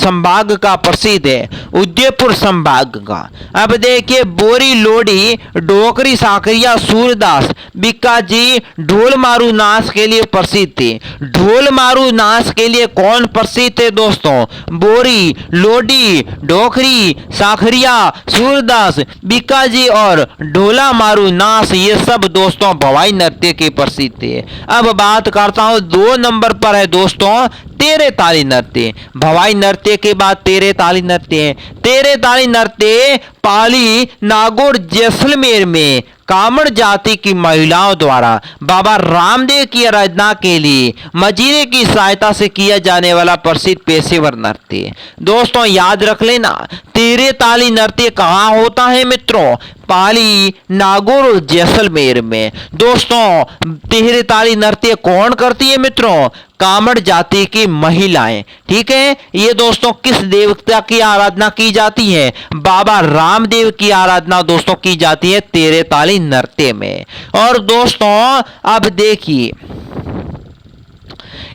संभाग का प्रसिद्ध है? उदयपुर संभाग का। अब देखिए, बोरी, लोडी, डोकरी, साकरिया, सूरदास, बिक्काजी ढोल मारू नाच के लिए प्रसिद्ध थे। ढोल मारू नाच के लिए कौन प्रसिद्ध थे दोस्तों? बोरी, लोडी, डोकरी, साखरिया, सूरदास, बिक्काजी और ढोला मारू नाच, ये सब दोस्तों भवाई नृत्य के प्रसिद्ध थे। अब बात करता हूं 2 नंबर पर है दोस्तों तेरे ताली नृत्य। भवाई नृत्य के बाद तेरे ताली नृत्य है। तेरे ताली नृत्य पाली, नागौर, जैसलमेर में कामड़ जाति की महिलाओं द्वारा बाबा रामदेव की आराधना के लिए मजीरे की सहायता से किया जाने वाला प्रसिद्ध पेशेवर नृत्य। दोस्तों याद रख लेना, तेरे ताली नृत्य कहाँ होता है मित्रों? पाली, नागौर और जैसलमेर में। दोस्तों तेरे ताली नृत्य कौन करती है मित्रों? कामड़ जाति की महिलाएं। ठीक है, ये दोस्तों किस देवता की आराधना की जाती है? बाबा रामदेव की आराधना दोस्तों की जाती है तेरे ताली नृत्य में। और दोस्तों अब देखिए,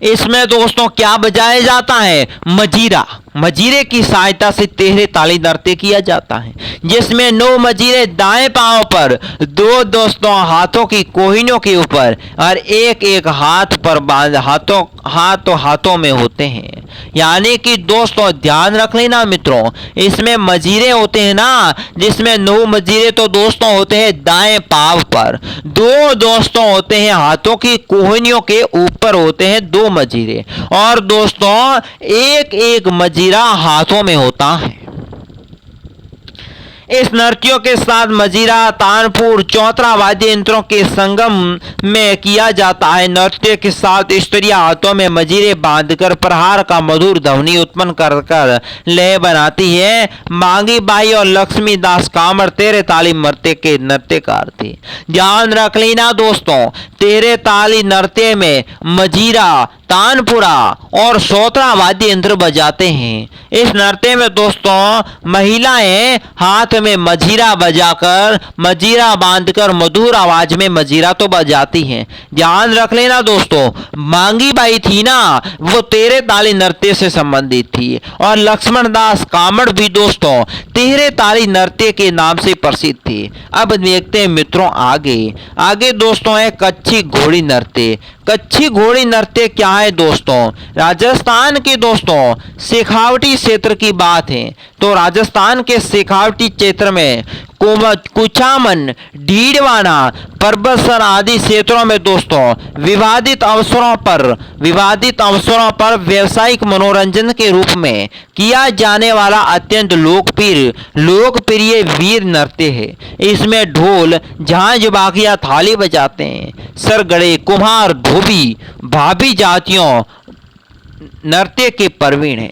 इसमें दोस्तों क्या बजाया जाता है? मजीरा। मजीरे की सहायता से तेरे ताली नृत्य किया जाता है, जिसमें 9 मजीरे दाएं पांव पर, 2 दोस्तों हाथों की कोहिनों के ऊपर और एक हाथ पर हाथों में होते हैं। यानी कि दोस्तों ध्यान रख लेना मित्रों, इसमें मजीरे होते हैं ना, जिसमें 9 मजीरे तो दोस्तों होते हैं दाएं पांव पर, 2 दोस्तों होते हैं हाथों की कोहिनियों के ऊपर होते हैं 2 मजीरे, और दोस्तों एक मजीरा हाथों में होता है। इस नृत्यों के साथ मजीरा, तानपुर, चौतरा वाद्य यंत्रों के संगम में किया जाता है। नृत्य के साथ स्त्रियां हाथों में मजीरे बांधकर प्रहार का मधुर ध्वनि उत्पन्न कर लय बनाती है। मांगी बाई और लक्ष्मी दास कामड़ तेरे ताली नृत्य के नृत्यकार थे। ध्यान रख लेना दोस्तों, तेरे ताली नृत्य में मजीरा, तानपुरा और सोतरा वाद्य यंत्र बजाते हैं। इस नृत्य में दोस्तों महिलाएं हाथ में मजीरा बजाकर, मजीरा बांधकर मधुर आवाज में मजीरा तो बजाती हैं। ध्यान रख लेना दोस्तों, मांगी बाई थी ना, वो तेरे ताली नृत्य से संबंधित थी, और लक्ष्मण दास कामड़ भी दोस्तों तेरे ताली नृत्य के नाम से प्रसिद्ध थे। अब देखते हैं मित्रों आगे दोस्तों है कच्छी घोड़ी नृत्य। कच्छी घोड़ी नृत्य क्या है दोस्तों? राजस्थान के दोस्तों शेखावटी क्षेत्र की बात है। तो राजस्थान के शेखावटी क्षेत्र में कुचामन, डीडवाना, परबतसर आदि क्षेत्रों में दोस्तों विवादित अवसरों पर व्यवसायिक मनोरंजन के रूप में किया जाने वाला अत्यंत लोकप्रिय वीर नृत्य है। इसमें ढोल, झांझ, बाकिया, थाली बजाते हैं। सरगड़े, कुम्हार, धोबी, भाभी जातियों नृत्य के प्रवीण है।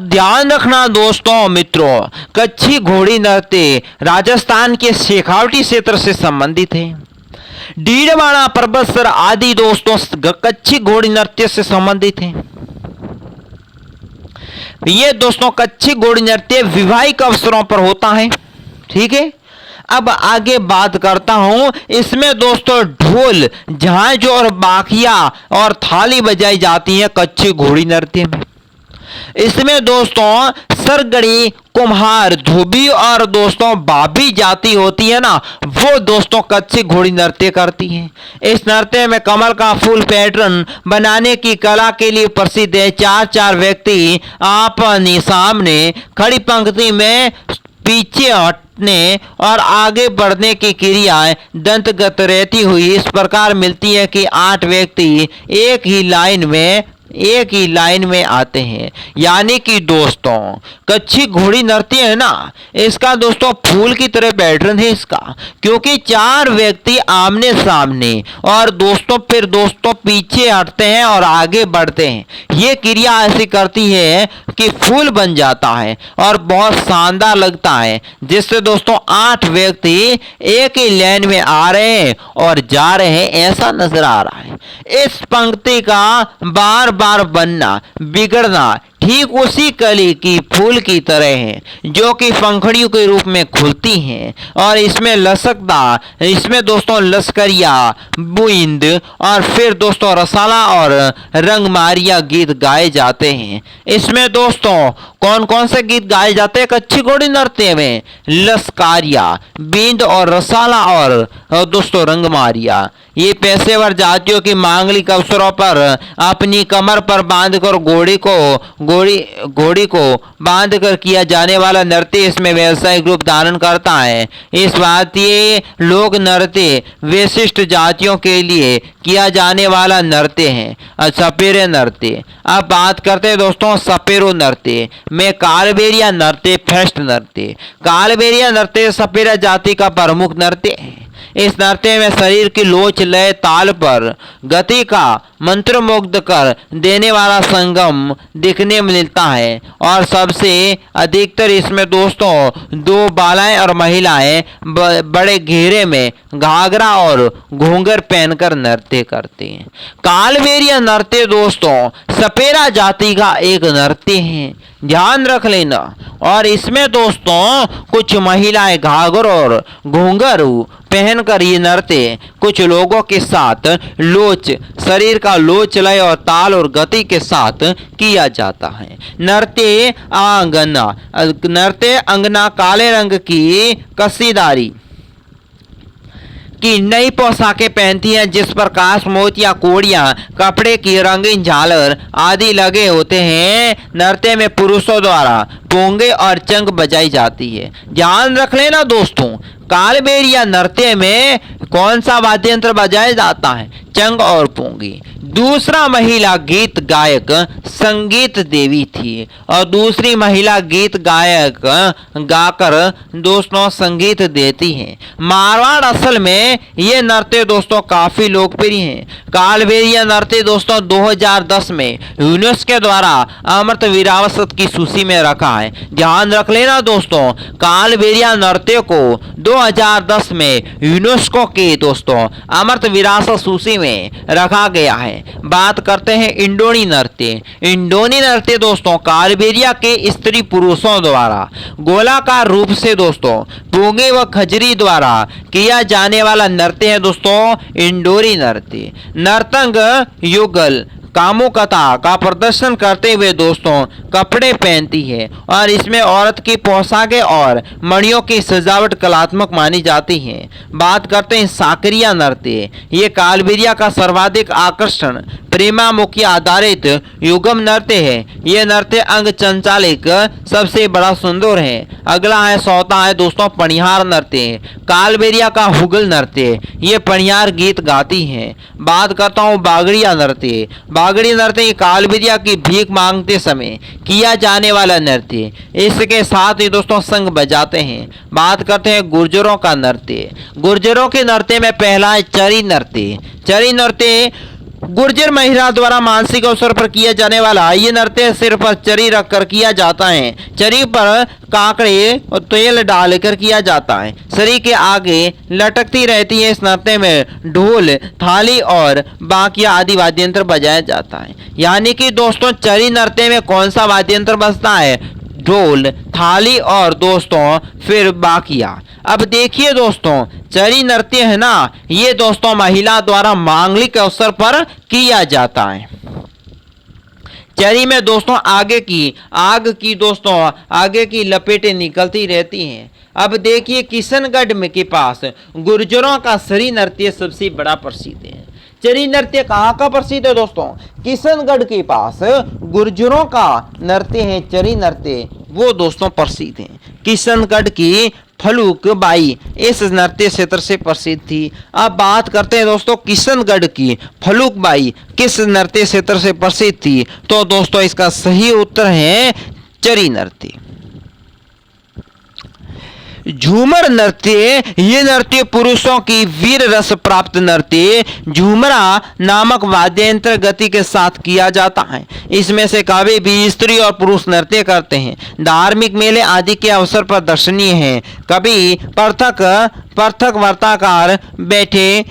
ध्यान रखना दोस्तों मित्रों, कच्छी घोड़ी नृत्य राजस्थान के शेखावटी क्षेत्र से संबंधित है। डीडवाना, परबतसर आदि दोस्तों कच्छी घोड़ी नृत्य से संबंधित है। ये दोस्तों कच्छी घोड़ी नृत्य विवाहिक अवसरों पर होता है। ठीक है, अब आगे बात करता हूं। इसमें दोस्तों ढोल, झांझ और बाकिया और थाली बजाई जाती है कच्छी घोड़ी नृत्य में। इसमें दोस्तों सरगड़ी, कुम्हार, धोबी और दोस्तों भाभी जाति होती है ना, वो दोस्तों कच्छी घोड़ी नृत्य करती हैं। इस नृत्य में कमल का फूल पैटर्न बनाने की कला के लिए प्रसिद्ध है। 4 व्यक्ति आपने सामने खड़ी पंक्ति में पीछे हटने और आगे बढ़ने की क्रियाएं दंतगत रहती हुई इस प्रकार मिलती है कि 8 व्यक्ति एक ही लाइन में एक ही लाइन में आते हैं। यानी कि दोस्तों कच्छी घोड़ी नृत्य है ना, इसका दोस्तों फूल की तरह पैटर्न है इसका, क्योंकि चार व्यक्ति आमने सामने और दोस्तों फिर दोस्तों पीछे हटते हैं और आगे बढ़ते हैं। ये क्रिया ऐसी करती है कि फूल बन जाता है और बहुत शानदार लगता है, जिससे दोस्तों 8 व्यक्ति एक ही लाइन में आ रहे हैं और जा रहे हैं ऐसा नजर आ रहा है। इस पंक्ति का बार बार बनना बिगड़ना ठीक उसी कली की फूल की तरह है, जो कि पंखड़ियों के रूप में खुलती हैं और इसमें लसकदार, इसमें दोस्तों लश्करिया, बूंद और फिर दोस्तों रसाला और रंगमारिया गीत गाए जाते हैं। इसमें दोस्तों कौन कौन से गीत गाए जाते हैं कच्छी घोड़ी नृत्य में? लश्कारिया, बींद और रसाला और दोस्तों रंगमारिया। ये पेशेवर जातियों की मांगलिक अवसरों पर अपनी कमर पर बांधकर घोड़ी को बांधकर किया जाने वाला नृत्य इसमें व्यावसायिक रूप धारण करता है। इस भारतीय लोक नृत्य विशिष्ट जातियों के लिए किया जाने वाला नृत्य है सपेरे नृत्य। अब बात करते हैं दोस्तों सपेरो नृत्य में कालबेलिया नृत्य, फेस्ट नृत्य। कालबेलिया नृत्य सपेरा जाति का प्रमुख नृत्य है। इस नृत्य में शरीर की लोच लय ताल पर गति का मंत्रमुग्ध कर देने वाला संगम दिखने मिलता है और सबसे अधिकतर इसमें दोस्तों 2 बालाएं और महिलाएं बड़े घेरे में घाघरा और घूंघर पहनकर नृत्य करती हैं। कालबेलिया नृत्य दोस्तों सपेरा जाति का एक नृत्य है, ध्यान रख लेना। और इसमें दोस्तों कुछ महिलाएं घाघर और घूंघरू पहनकर ये नृत्य कुछ लोगों के साथ लोच, शरीर का लोच लय और ताल और गति के साथ किया जाता है। नृत्य अंगना काले रंग की कसीदारी की नई पोशाकें पहनती हैं, जिस पर काश मोतिया, कोड़ियां, कपड़े की रंगीन झालर आदि लगे होते हैं। नृत्य में पुरुषों द्वारा पोंगे और चंग बजाई जाती है। ध्यान रख लेना दोस्तों, कालबेलिया नृत्य में कौन सा वाद्य यंत्र बजाया जाता है? चंग और पोंगी। दूसरा महिला गीत गायक संगीत देवी थी और दूसरी महिला गीत गायक गाकर दोस्तों संगीत देती हैं। मारवाड़ असल में ये नृत्य दोस्तों काफी लोकप्रिय हैं। कालबेलिया नृत्य दोस्तों 2010 में यूनेस्को द्वारा अमृत विरासत की सूची में रखा है। ध्यान रख लेना दोस्तों, कालबेलिया नृत्य को 2010 में यूनेस्को के दोस्तों अमृत विरासत सूची में रखा गया है। बात करते हैं इंडोनी नृत्य। इंडोनी नृत्य दोस्तों कालबेलिया के स्त्री पुरुषों द्वारा गोलाकार रूप से दोस्तों पोंगे व खजरी द्वारा किया जाने वाला नृत्य है दोस्तों इंडोनी नृत्य। नर्तक युगल कामुकता का प्रदर्शन करते हुए दोस्तों कपड़े पहनती है और इसमें औरत की पोशाकें और मणियों की सजावट कलात्मक मानी जाती है। बात करते हैं साकरिया नृत्य। ये कालबेलिया का सर्वाधिक आकर्षण प्रेमामुखी आधारित युगम नृत्य है। यह नृत्य अंग संचालिक सबसे बड़ा सुंदर है। अगला है सौता है दोस्तों पनिहार नृत्य। कालबेलिया का हुगल नृत्य, ये पनिहार गीत गाती है। बात करता हूँ बागड़िया नृत्य। बागड़ी नृत्य कालबेलिया की भीख मांगते समय किया जाने वाला नृत्य, इसके साथ ही दोस्तों संग बजाते हैं। बात करते हैं गुर्जरों का नृत्य। गुर्जरों के नृत्य में पहला है चरी नृत्य। चरी नृत्य गुर्जर महिला द्वारा मानसिक अवसर पर किया जाने वाला ये नृत्य सिर पर चरी रखकर किया जाता है। चरी पर काकड़े और तेल डालकर किया जाता है। शरीर के आगे लटकती रहती है। इस नृत्य में ढोल, थाली और बाकिया आदि वाद्य यंत्र बजाया जाता है। यानी कि दोस्तों चरी नृत्य में कौन सा वाद्य यंत्र बजता है? ढोल, थाली और दोस्तों फिर बाकिया। अब देखिए दोस्तों चरी नृत्य है ना, ये दोस्तों महिला द्वारा मांगलिक अवसर पर किया जाता है। चरी में दोस्तों आग की दोस्तों आगे की लपेटें निकलती रहती हैं। अब देखिए किशनगढ़ में के पास गुर्जरों का चरी नृत्य सबसे बड़ा प्रसिद्ध है। चरी नृत्य कहाँ का प्रसिद्ध है दोस्तों? किशनगढ़ के पास गुर्जरों का नृत्य है चरी नृत्य, वो दोस्तों प्रसिद्ध है। किशनगढ़ की फलूक बाई इस नृत्य क्षेत्र से प्रसिद्ध थी। अब बात करते हैं दोस्तों किशनगढ़ की। फलूक बाई किस नृत्य क्षेत्र से प्रसिद्ध थी? तो दोस्तों इसका सही उत्तर है चरी नृत्य। झूमर नृत्य, ये नृत्य पुरुषों की वीर रस प्राप्त नृत्य झूमरा नामक वाद्य यंत्र गति के साथ किया जाता है। इसमें से कभी भी स्त्री और पुरुष नृत्य करते हैं। धार्मिक मेले आदि के अवसर पर दर्शनीय है। कभी पृथक वर्ताकार बैठे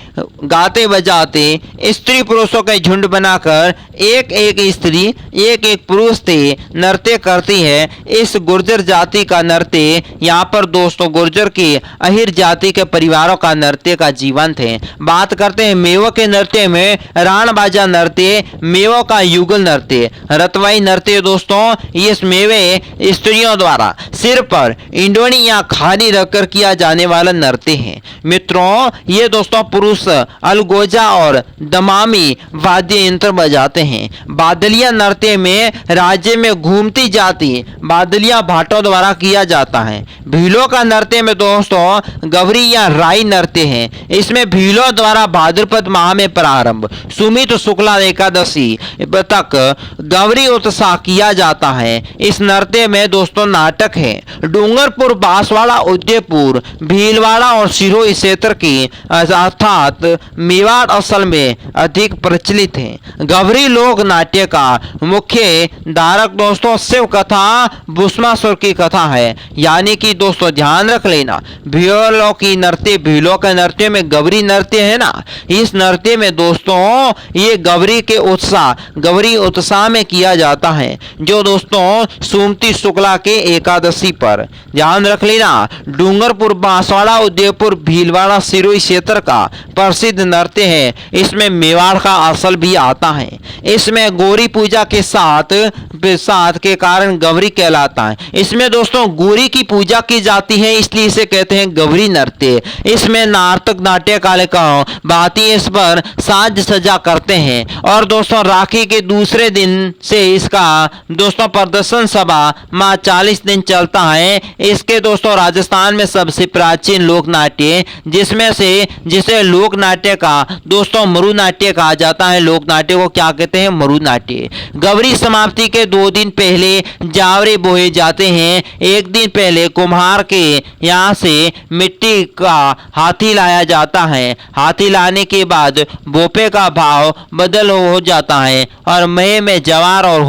गाते बजाते स्त्री पुरुषों के झुंड बनाकर एक एक स्त्री एक एक पुरुष से नृत्य करती है। इस गुर्जर जाति का नृत्य यहाँ पर दोस्तों गुर्जर की अहिर जाति के परिवारों का नृत्य का जीवंत है। बात करते हैं मेवों के नृत्य में राण बाजा नृत्य, मेवों का युगल नृत्य, रतवाई नृत्य दोस्तों इस मेवे स्त्रियों द्वारा सिर पर इंडोनी या खाली रखकर किया जाने वाला नृत्य है। मित्रों ये दोस्तों पुरुष अलगोजा और दमामी वाद्य यंत्र बजाते हैं। बादलिया नृत्य में राज्य में घूमती जाती बादलिया भाटों द्वारा किया जाता है। भीलों का नृत्य में दोस्तों गवरी या राई नृत्य है। इसमें भीलों द्वारा भाद्रपद माह में प्रारंभ सुमित शुक्ला एकादशी तक गवरी उत्साह किया जाता है। इस नृत्य में दोस्तों नाटक है। डूंगरपुर, बांसवाड़ा, उदयपुर, भीलवाड़ा और सिरोही क्षेत्र की अर्थात मेवाड़ असल में अधिक प्रचलित है। गवरी लोक नाट्य का मुख्य धारक दोस्तों शिव कथा भस्मासुर की कथा है। यानी कि दोस्तों ध्यान रख लेना भीलों की नृत्य, भीलों के नृत्य में गवरी नृत्य है ना, इस नृत्य में दोस्तों ये गवरी उत्साह में किया जाता है जो दोस्तों सुमति शुक्ला के एकादशी पर। ध्यान रख लेना डूंगरपुर, बांसवाड़ा, उदयपुर, भीलवाड़ा, सिरोही क्षेत्र का प्रसिद्ध नृत्य है। इसमें मेवाड़ का असल भी आता है। इसमें गौरी पूजा के साथ के कारण गवरी कहलाता है। इसमें दोस्तों गौरी की पूजा की जाती है इसलिए इसे कहते हैं गवरी नृत्य। इसमें नाटक नाट्यकालिकाओं बाती इस पर साज सजा करते हैं और दोस्तों राखी के दूसरे दिन से इसका दोस्तों प्रदर्शन सभा माह 40 दिन चलता है। इसके दोस्तों राजस्थान में सबसे प्राचीन लोक नाट्य जिसे लोक नाट्य का दोस्तों मरु नाट्य कहा जाता है। लोक नाट्य को क्या कहते हैं? मरु नाट्य। गवरी समाप्ति के 2 दिन पहले जावरे बोए जाते हैं। एक दिन पहले कुम्हार के यहाँ से मिट्टी का हाथी लाया जाता है। हाथी लाने के बाद बोपे का भाव बदल हो जाता है और मई में जवार और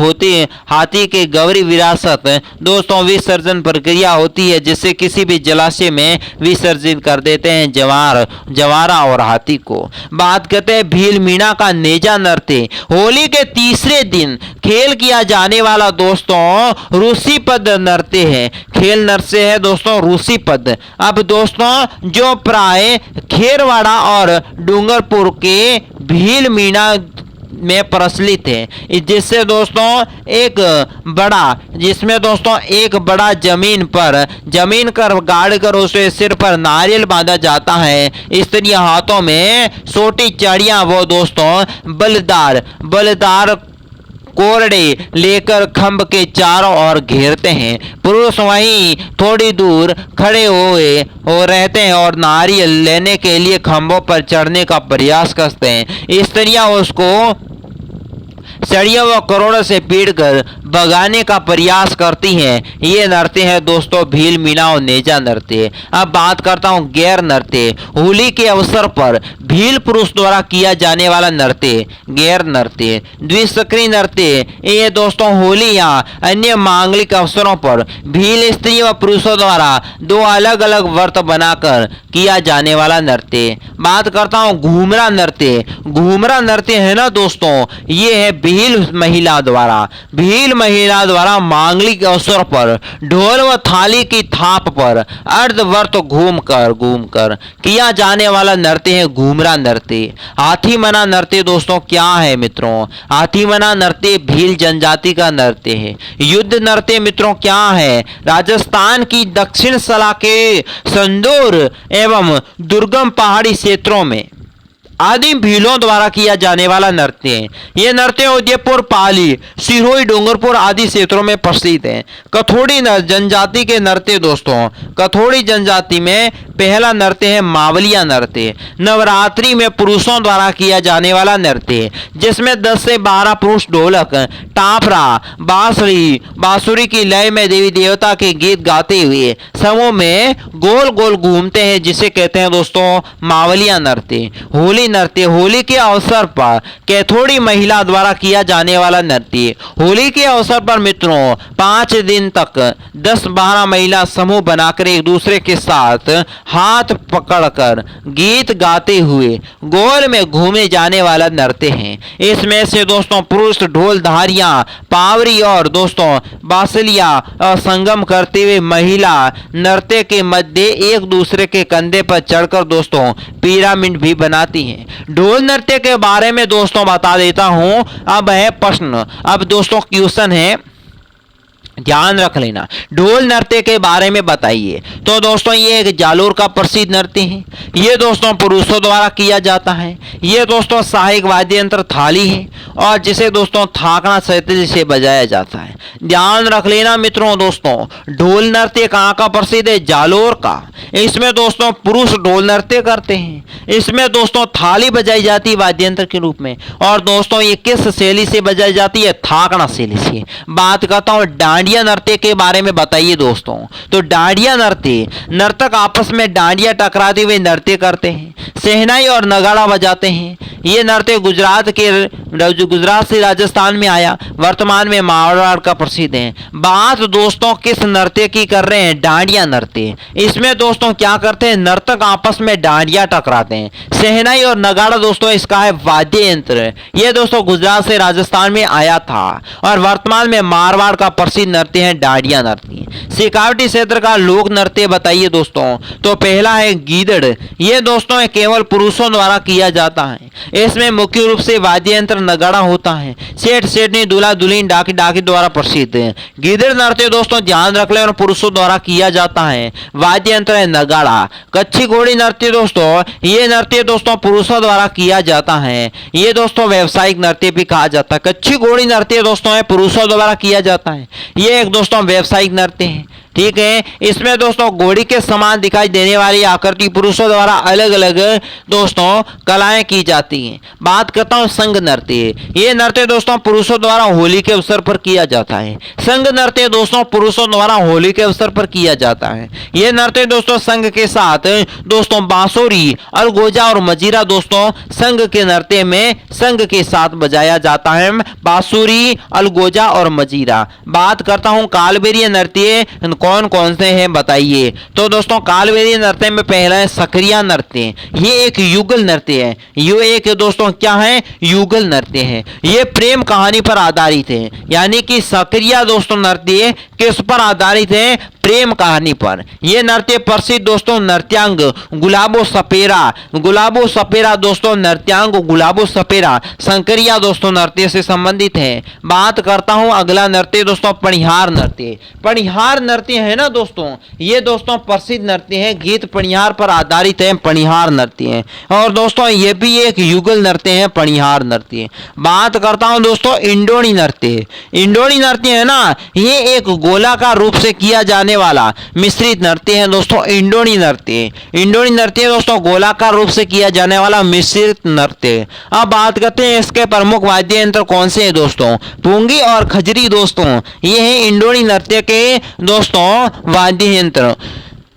हाथी के गवरी विरासत दोस्तों विसर्जन प्रक्रिया होती है जिससे किसी भी जलाशय में विसर्जित कर देते हैं जवारा और हाथी को। बात करते हैं भील मीणा का नेजा नृत्य। होली के तीसरे दिन खेल किया जाने वाला दोस्तों रूसी पद नृत्य है। खेल नृत्य है दोस्तों रूसी पद। अब दोस्तों जो प्राय खेरवाड़ा और डूंगरपुर के भील मीणा में प्रचलित है जिसमें दोस्तों एक बड़ा जमीन कर गाड़ कर उसे सिर पर नारियल बांधा जाता है। स्त्रियां हाथों में छोटी चड़ियां वो दोस्तों बलदार कोरड़े लेकर खंभ के चारों ओर घेरते हैं। पुरुष वहीं थोड़ी दूर खड़े हो रहते हैं और नारियल लेने के लिए खंभों पर चढ़ने का प्रयास करते हैं। स्त्रियां उसको सड़ियों व करोड़ों से पीटकर भगाने का प्रयास करती हैं। ये नृत्य है दोस्तों भील मीणा और नेजा नृत्य। अब बात करता हूँ गैर नृत्य। होली के अवसर पर भील पुरुष द्वारा किया जाने वाला नृत्य गैर नृत्य। द्विचक्री नृत्य ये दोस्तों होली या अन्य मांगलिक अवसरों पर भील स्त्री व पुरुषों द्वारा 2 अलग अलग व्रत बनाकर किया जाने वाला नृत्य। बात करता हूँ घूमरा नृत्य। घूमरा नृत्य है ना दोस्तों ये है भील महिला द्वारा मांगलिक अवसर पर ढोल व थाली की थाप पर अर्धवर्त घूम कर किया जाने वाला नृत्य है घूमरा नृत्य। हाथी मना नृत्य दोस्तों क्या है मित्रों? हाथी मना नृत्य भील जनजाति का नृत्य है। युद्ध नृत्य मित्रों क्या है? राजस्थान की दक्षिण सला के संदूर एवं दुर्गम पहाड़ी क्षेत्रों में आदि भीलों द्वारा किया जाने वाला नृत्य है। ये नृत्य उदयपुर, पाली, सिरोही, डूंगरपुर आदि क्षेत्रों में प्रसिद्ध है। कथोड़ी जनजाति के नृत्य दोस्तों, कथोड़ी जनजाति में पहला नृत्य है मावलिया नृत्य। नवरात्रि में पुरुषों द्वारा किया जाने वाला नृत्य, जिसमें 10 से 12 पुरुष ढोलक, टापरा, बांसुरी की लय में देवी देवता के गीत गाते हुए समूह में गोल गोल घूमते हैं, जिसे कहते हैं दोस्तों मावलिया नृत्य। होली नृत्य, होली के अवसर पर कैथोड़ी महिला द्वारा किया जाने वाला नृत्य। होली के अवसर पर मित्रों 5 दिन तक 10-12 महिला समूह बनाकर एक दूसरे के साथ हाथ पकड़कर गीत गाते हुए गोल में घूमे जाने वाला नृत्य है। इसमें से दोस्तों पुरुष ढोलधारियां, पावरी और दोस्तों बांसुलिया संगम करते हुए महिला नृत्य के मध्य एक दूसरे के कंधे पर चढ़कर दोस्तों पिरामिड भी बनाती हैं। ढोल नृत्य के बारे में दोस्तों बता देता हूं। अब है प्रश्न, अब दोस्तों क्वेश्चन है, ध्यान रख लेना। ढोल नृत्य के बारे में बताइए। तो दोस्तों ये एक जालोर का प्रसिद्ध नृत्य है। ये दोस्तों पुरुषों द्वारा किया जाता है। ये दोस्तों सहायक वाद्य यंत्र थाली है और जिसे दोस्तों थाकना सहित से बजाया जाता है। ध्यान रख लेना मित्रों, दोस्तों ढोल नृत्य कहाँ का प्रसिद्ध है? जालोर का। इसमें दोस्तों पुरुष ढोल नृत्य करते हैं। इसमें दोस्तों थाली बजाई जाती है वाद्य यंत्र के रूप में। और दोस्तों ये किस शैली से बजाई जाती है? थाकना शैली से। बात करता हूँ डांडिया नृत्य के बारे में, बताइए दोस्तों। तो डांडिया नृत्य, नर्तक आपस में डांडिया टकराते हुए नृत्य करते हैं, शहनाई और नगाड़ा बजाते हैं। ये नृत्य गुजरात से राजस्थान में आया, वर्तमान में मारवाड़ का प्रसिद्ध है। बात दोस्तों किस नृत्य की कर रहे हैं? डांडिया नृत्य। इसमें दोस्तों क्या करते हैं? नर्तक आपस में डांडिया टकराते हैं। शहनाई और नगाड़ा दोस्तों इसका है वाद्य यंत्र। ये दोस्तों गुजरात से राजस्थान में आया था और वर्तमान में मारवाड़ का प्रसिद्ध नृत्य है डांडिया नृत्य। शेखावटी क्षेत्र का लोक नृत्य बताइए दोस्तों। तो पहला है गीदड़। ये दोस्तों केवल पुरुषों द्वारा किया जाता है। इसमें मुख्य रूप से वाद्य यंत्र नगाड़ा होता है। सेठ सेठनी, दूल्हा दुल्हन, डाकी डाकी द्वारा प्रसिद्ध है। गीदड़ नृत्य दोस्तों ध्यान रख ले और पुरुषों द्वारा किया जाता है। वाद्य यंत्र है नगाड़ा। कच्ची घोड़ी नृत्य दोस्तों, ये नृत्य दोस्तों पुरुषों द्वारा किया जाता है। ये दोस्तों व्यावसायिक नृत्य भी कहा जाता है। कच्ची घोड़ी नृत्य दोस्तों है पुरुषों द्वारा किया जाता है। ये एक दोस्तों व्यावसायिक नृत्य है, ठीक है। इसमें दोस्तों घोड़ी के समान दिखाई देने वाली आकृति पुरुषों द्वारा अलग अलग दोस्तों कलाएं की जाती हैं। बात करता हूं संघ नृत्य। ये नृत्य दोस्तों पुरुषों द्वारा होली के अवसर पर किया जाता है। संघ नृत्य दोस्तों पुरुषों द्वारा होली के अवसर पर किया जाता है। ये नृत्य दोस्तों संघ के साथ दोस्तों बांसुरी, अलगोजा और मजीरा दोस्तों संघ के नृत्य में संघ के साथ बजाया जाता है। बांसुरी, अलगोजा और मजीरा। बात करता हूं कालबेलिया नृत्य कौन कौन से हैं बताइए। तो दोस्तों कालबेलिया नृत्य में पहला है सक्रिया नृत्य। ये एक युगल नृत्य है। ये एक दोस्तों क्या है? युगल नृत्य है। ये प्रेम कहानी पर आधारित है। यानी कि सक्रिया दोस्तों नृत्य किस पर आधारित है? प्रेम कहानी पर। यह नृत्य प्रसिद्ध दोस्तों नृत्यांग गुलाबो सपेरा दोस्तों नृत्यांग गुलाबो सपेरा संकरिया दोस्तों नृत्य से संबंधित है। बात करता हूं अगला नृत्य दोस्तों पणिहार नृत्य। पणिहार नृत्य है ना दोस्तों, ये दोस्तों प्रसिद्ध नृत्य है। गीत पणिहार पर आधारित है, पणिहार नृत्य है। और दोस्तों ये भी एक युगल नृत्य है, पणिहार नृत्य। बात करता हूं दोस्तों इंडोनी नृत्य। इंडोनी नृत्य है ना, ये एक गोलाकार रूप से किया जाने वाला मिश्रित नृत्य है दोस्तों इंडोनी नृत्य। इंडोनी नृत्य दोस्तों गोलाकार रूप से किया जाने वाला मिश्रित नृत्य। अब बात करते हैं इसके प्रमुख वाद्य यंत्र कौन से हैं दोस्तों। पुंगी और खजरी दोस्तों ये है इंडोनी नृत्य के दोस्तों वाद्य यंत्र।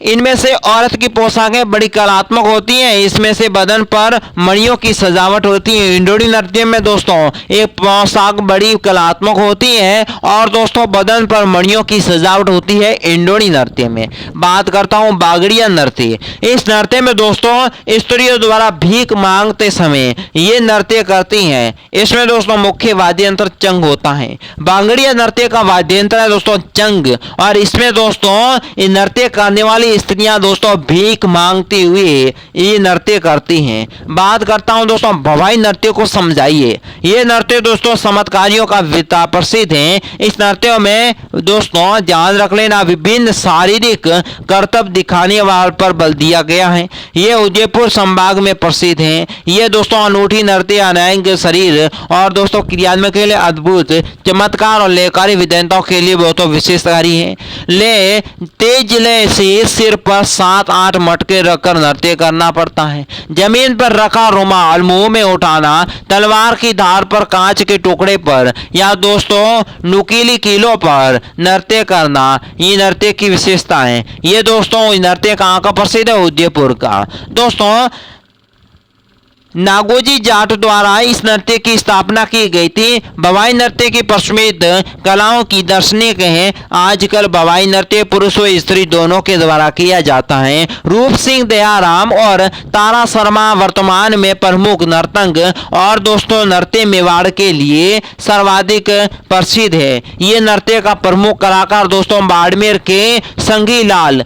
इनमें से औरत की पोशाकें बड़ी कलात्मक होती हैं। इसमें से बदन पर मणियों की सजावट होती है। इंडोनी नृत्य में दोस्तों एक पोशाक बड़ी कलात्मक होती है और दोस्तों बदन पर मणियों की सजावट होती है इंडोनी नृत्य में। बात करता हूं बागड़िया नृत्य। इस नृत्य में दोस्तों स्त्रियों द्वारा भीख मांगते समय ये नृत्य करती हैं। इसमें दोस्तों मुख्य वाद्य यंत्र चंग होता है। बागड़िया नृत्य का वाद्य यंत्र है दोस्तों चंग। और इसमें दोस्तों नृत्य करने वाली सारी स्त्रियां दोस्तों भीख मांगते हुए ये नृत्य करती हैं। बात करता हूं दोस्तों भवाई नृत्य को समझाइए। ये नृत्य दोस्तों चमत्कारियों का विता प्रसिद्ध है। इस नृत्य में दोस्तों ध्यान रख लेना विभिन्न शारीरिक कर्तव्य दिखाने वाले पर बल दिया गया है। ये उदयपुर संभाग में प्रसिद्ध है। ये दोस्तों अनूठी नृत्य अनायंग शरीर और दोस्तों क्रियात्मक के लिए अद्भुत चमत्कार और लयकारी विद्वताओं के लिए बहुत विशेषकारी है। ले तेज लय से सिर पर 7-8 मटके रखकर नृत्य करना पड़ता है। जमीन पर रखा रुमाल मुंह में उठाना, तलवार की धार पर कांच के टुकड़े पर या दोस्तों नुकीली कीलों पर नृत्य करना, ये नृत्य की विशेषता है। ये दोस्तों नृत्य कहाँ का प्रसिद्ध है? उदयपुर का। दोस्तों नागोजी जाट द्वारा इस नृत्य की स्थापना की गई थी। भवाई नृत्य की प्रसिद्ध कलाओं की दार्शनिक है। आजकल भवाई नृत्य पुरुष व स्त्री दोनों के द्वारा किया जाता है। रूप सिंह दयाराम और तारा शर्मा वर्तमान में प्रमुख नर्तक और दोस्तों नृत्य मेवाड़ के लिए सर्वाधिक प्रसिद्ध है। ये नृत्य का प्रमुख कलाकार दोस्तों बाड़मेर के संगीलाल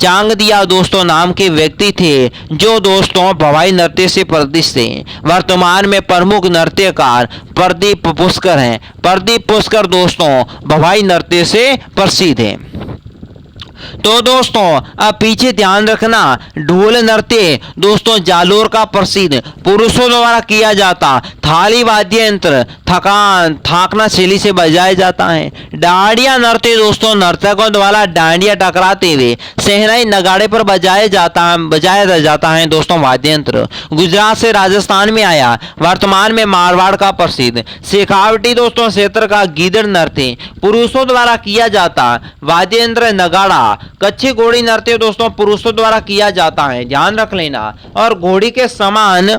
चांगदिया दोस्तों नाम के व्यक्ति थे, जो दोस्तों भवाई नृत्य से प्रतिष्ठित हैं। वर्तमान में प्रमुख नृत्यकार प्रदीप पुष्कर हैं। प्रदीप पुष्कर दोस्तों भवाई नृत्य से प्रसिद्ध हैं। तो दोस्तों अब पीछे ध्यान रखना, ढोल नृत्य दोस्तों जालोर का प्रसिद्ध पुरुषों द्वारा किया जाता थाली वाद्य यंत्र थाकना शैली से बजाया जाता है। डांडिया नृत्य दोस्तों नर्तकों द्वारा डांडिया टकराते हुए शहनाई नगाड़े पर बजाया जाता है दोस्तों वाद्य यंत्र। गुजरात से राजस्थान में आया। वर्तमान में मारवाड़ का प्रसिद्ध शेखावटी दोस्तों क्षेत्र का गीदड़ नृत्य पुरुषों द्वारा किया जाता वाद्य यंत्र नगाड़ा। कच्ची घोड़ी नृत्य दोस्तों पुरुषों द्वारा किया जाता है, ध्यान रख लेना। और घोड़ी के समान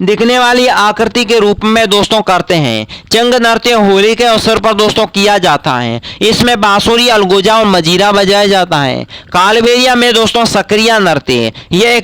दिखने वाली आकृति के रूप में दोस्तों करते हैं। चंग नृत्य होली के अवसर पर दोस्तों किया जाता है। इसमें बांसुरी अलगोजा और मजीरा बजाया जाता है। कालबेलिया में दोस्तों सक्रिया नृत्य ये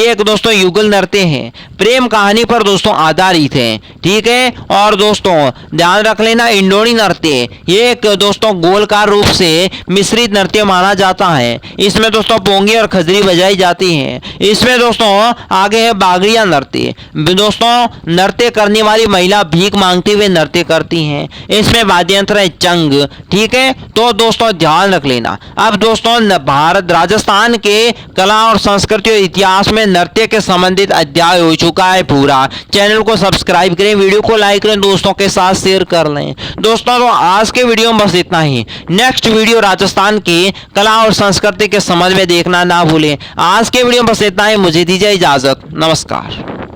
एक दोस्तों युगल नृत्य है। प्रेम कहानी पर दोस्तों आधारित है, ठीक है। और दोस्तों ध्यान रख लेना इंडोनी नृत्य ये एक दोस्तों गोलकार रूप से मिश्रित नृत्य माना जाता है। इसमें दोस्तों पोंगी और खजरी बजाई जाती है। इसमें दोस्तों आगे है बागड़िया नृत्य। दोस्तों नृत्य करने वाली महिला भीख मांगते हुए नृत्य करती हैं। इसमें वाद्य यंत्र है चंग, ठीक है। तो दोस्तों ध्यान रख लेना। अब दोस्तों भारत राजस्थान के कला और संस्कृति और इतिहास में नृत्य के संबंधित अध्याय हो चुका है पूरा। चैनल को सब्सक्राइब करें, वीडियो को लाइक करें, दोस्तों के साथ शेयर कर लें। दोस्तों तो आज के वीडियो में बस इतना ही। नेक्स्ट वीडियो राजस्थान की कला और संस्कृति के संबंध में देखना ना भूलें। आज के वीडियो में बस इतना ही। मुझे दीजिए इजाजत, नमस्कार।